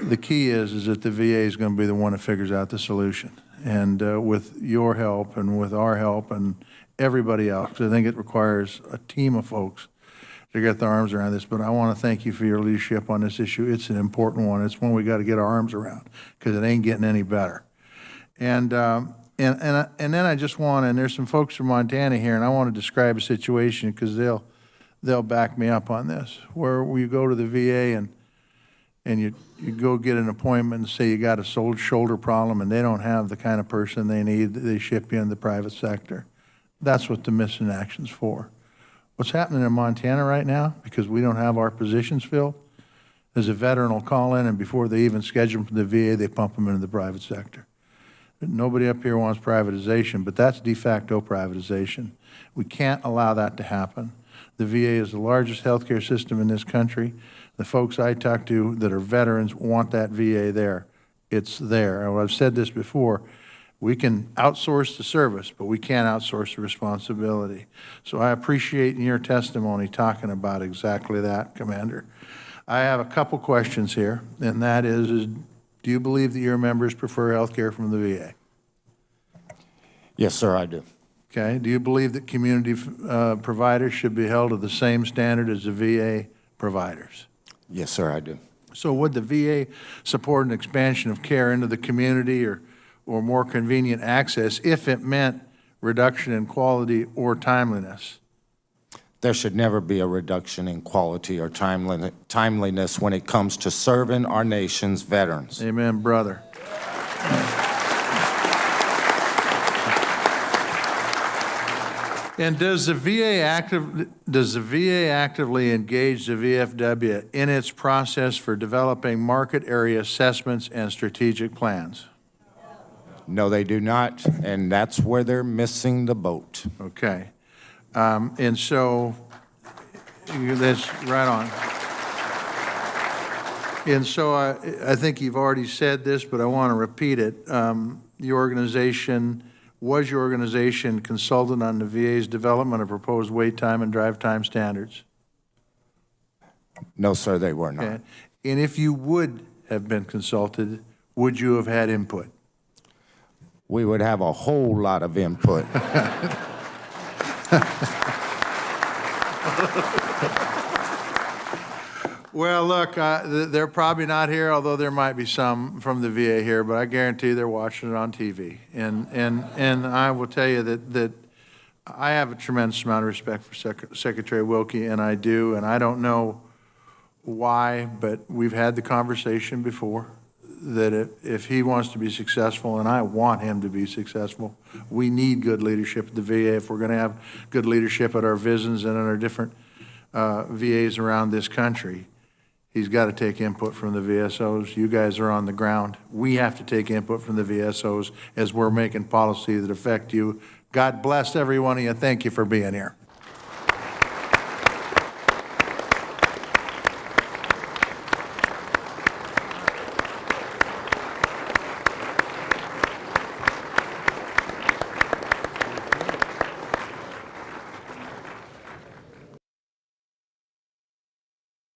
The key is that the VA is going to be the one that figures out the solution. And with your help and with our help and everybody else, I think it requires a team of folks to get their arms around this. But I want to thank you for your leadership on this issue. It's an important one. It's one we got to get our arms around because it ain't getting any better. And then I just want, and there's some folks from Montana here, and I want to describe a situation because they'll back me up on this, where you go to the VA and you go get an appointment and say you got a shoulder problem and they don't have the kind of person they need, they ship you in the private sector. That's what the missing action's for. What's happening in Montana right now, because we don't have our positions filled, is a veteran will call in and before they even schedule them for the VA, they pump them into the private sector. Nobody up here wants privatization, but that's de facto privatization. We can't allow that to happen. The VA is the largest healthcare system in this country. The folks I talk to that are veterans want that VA there. It's there. And I've said this before, we can outsource the service, but we can't outsource the responsibility. So I appreciate in your testimony talking about exactly that, Commander. I have a couple questions here, and that is do you believe that your members prefer health care from the VA? Yes, sir, I do. Okay. Do you believe that community providers should be held to the same standard as the VA providers? Yes, sir, I do. So would the VA support an expansion of care into the community or more convenient access if it meant reduction in quality or timeliness? There should never be a reduction in quality or timeliness when it comes to serving our nation's veterans. Amen, brother. And does the VA actively engage the VFW in its process for developing market area assessments and strategic plans? No, they do not, and that's where they're missing the boat. Okay. And so that's right on. And so I think you've already said this, but I want to repeat it. Was your organization consulted on the VA's development of proposed wait time and drive time standards? No, sir, they were not. Okay. And if you would have been consulted, would you have had input? We would have a whole lot of input. Well, look, they're probably not here, although there might be some from the VA here, but I guarantee they're watching it on TV. And I will tell you that I have a tremendous amount of respect for Secretary Wilkie, and I do, and I don't know why, but we've had the conversation before that if he wants to be successful, and I want him to be successful, we need good leadership at the VA if we're going to have good leadership at our VISNs and at our different VAs around this country. He's got to take input from the VSOs. You guys are on the ground. We have to take input from the VSOs as we're making policy that affect you. God bless every one of you. Thank you for being here.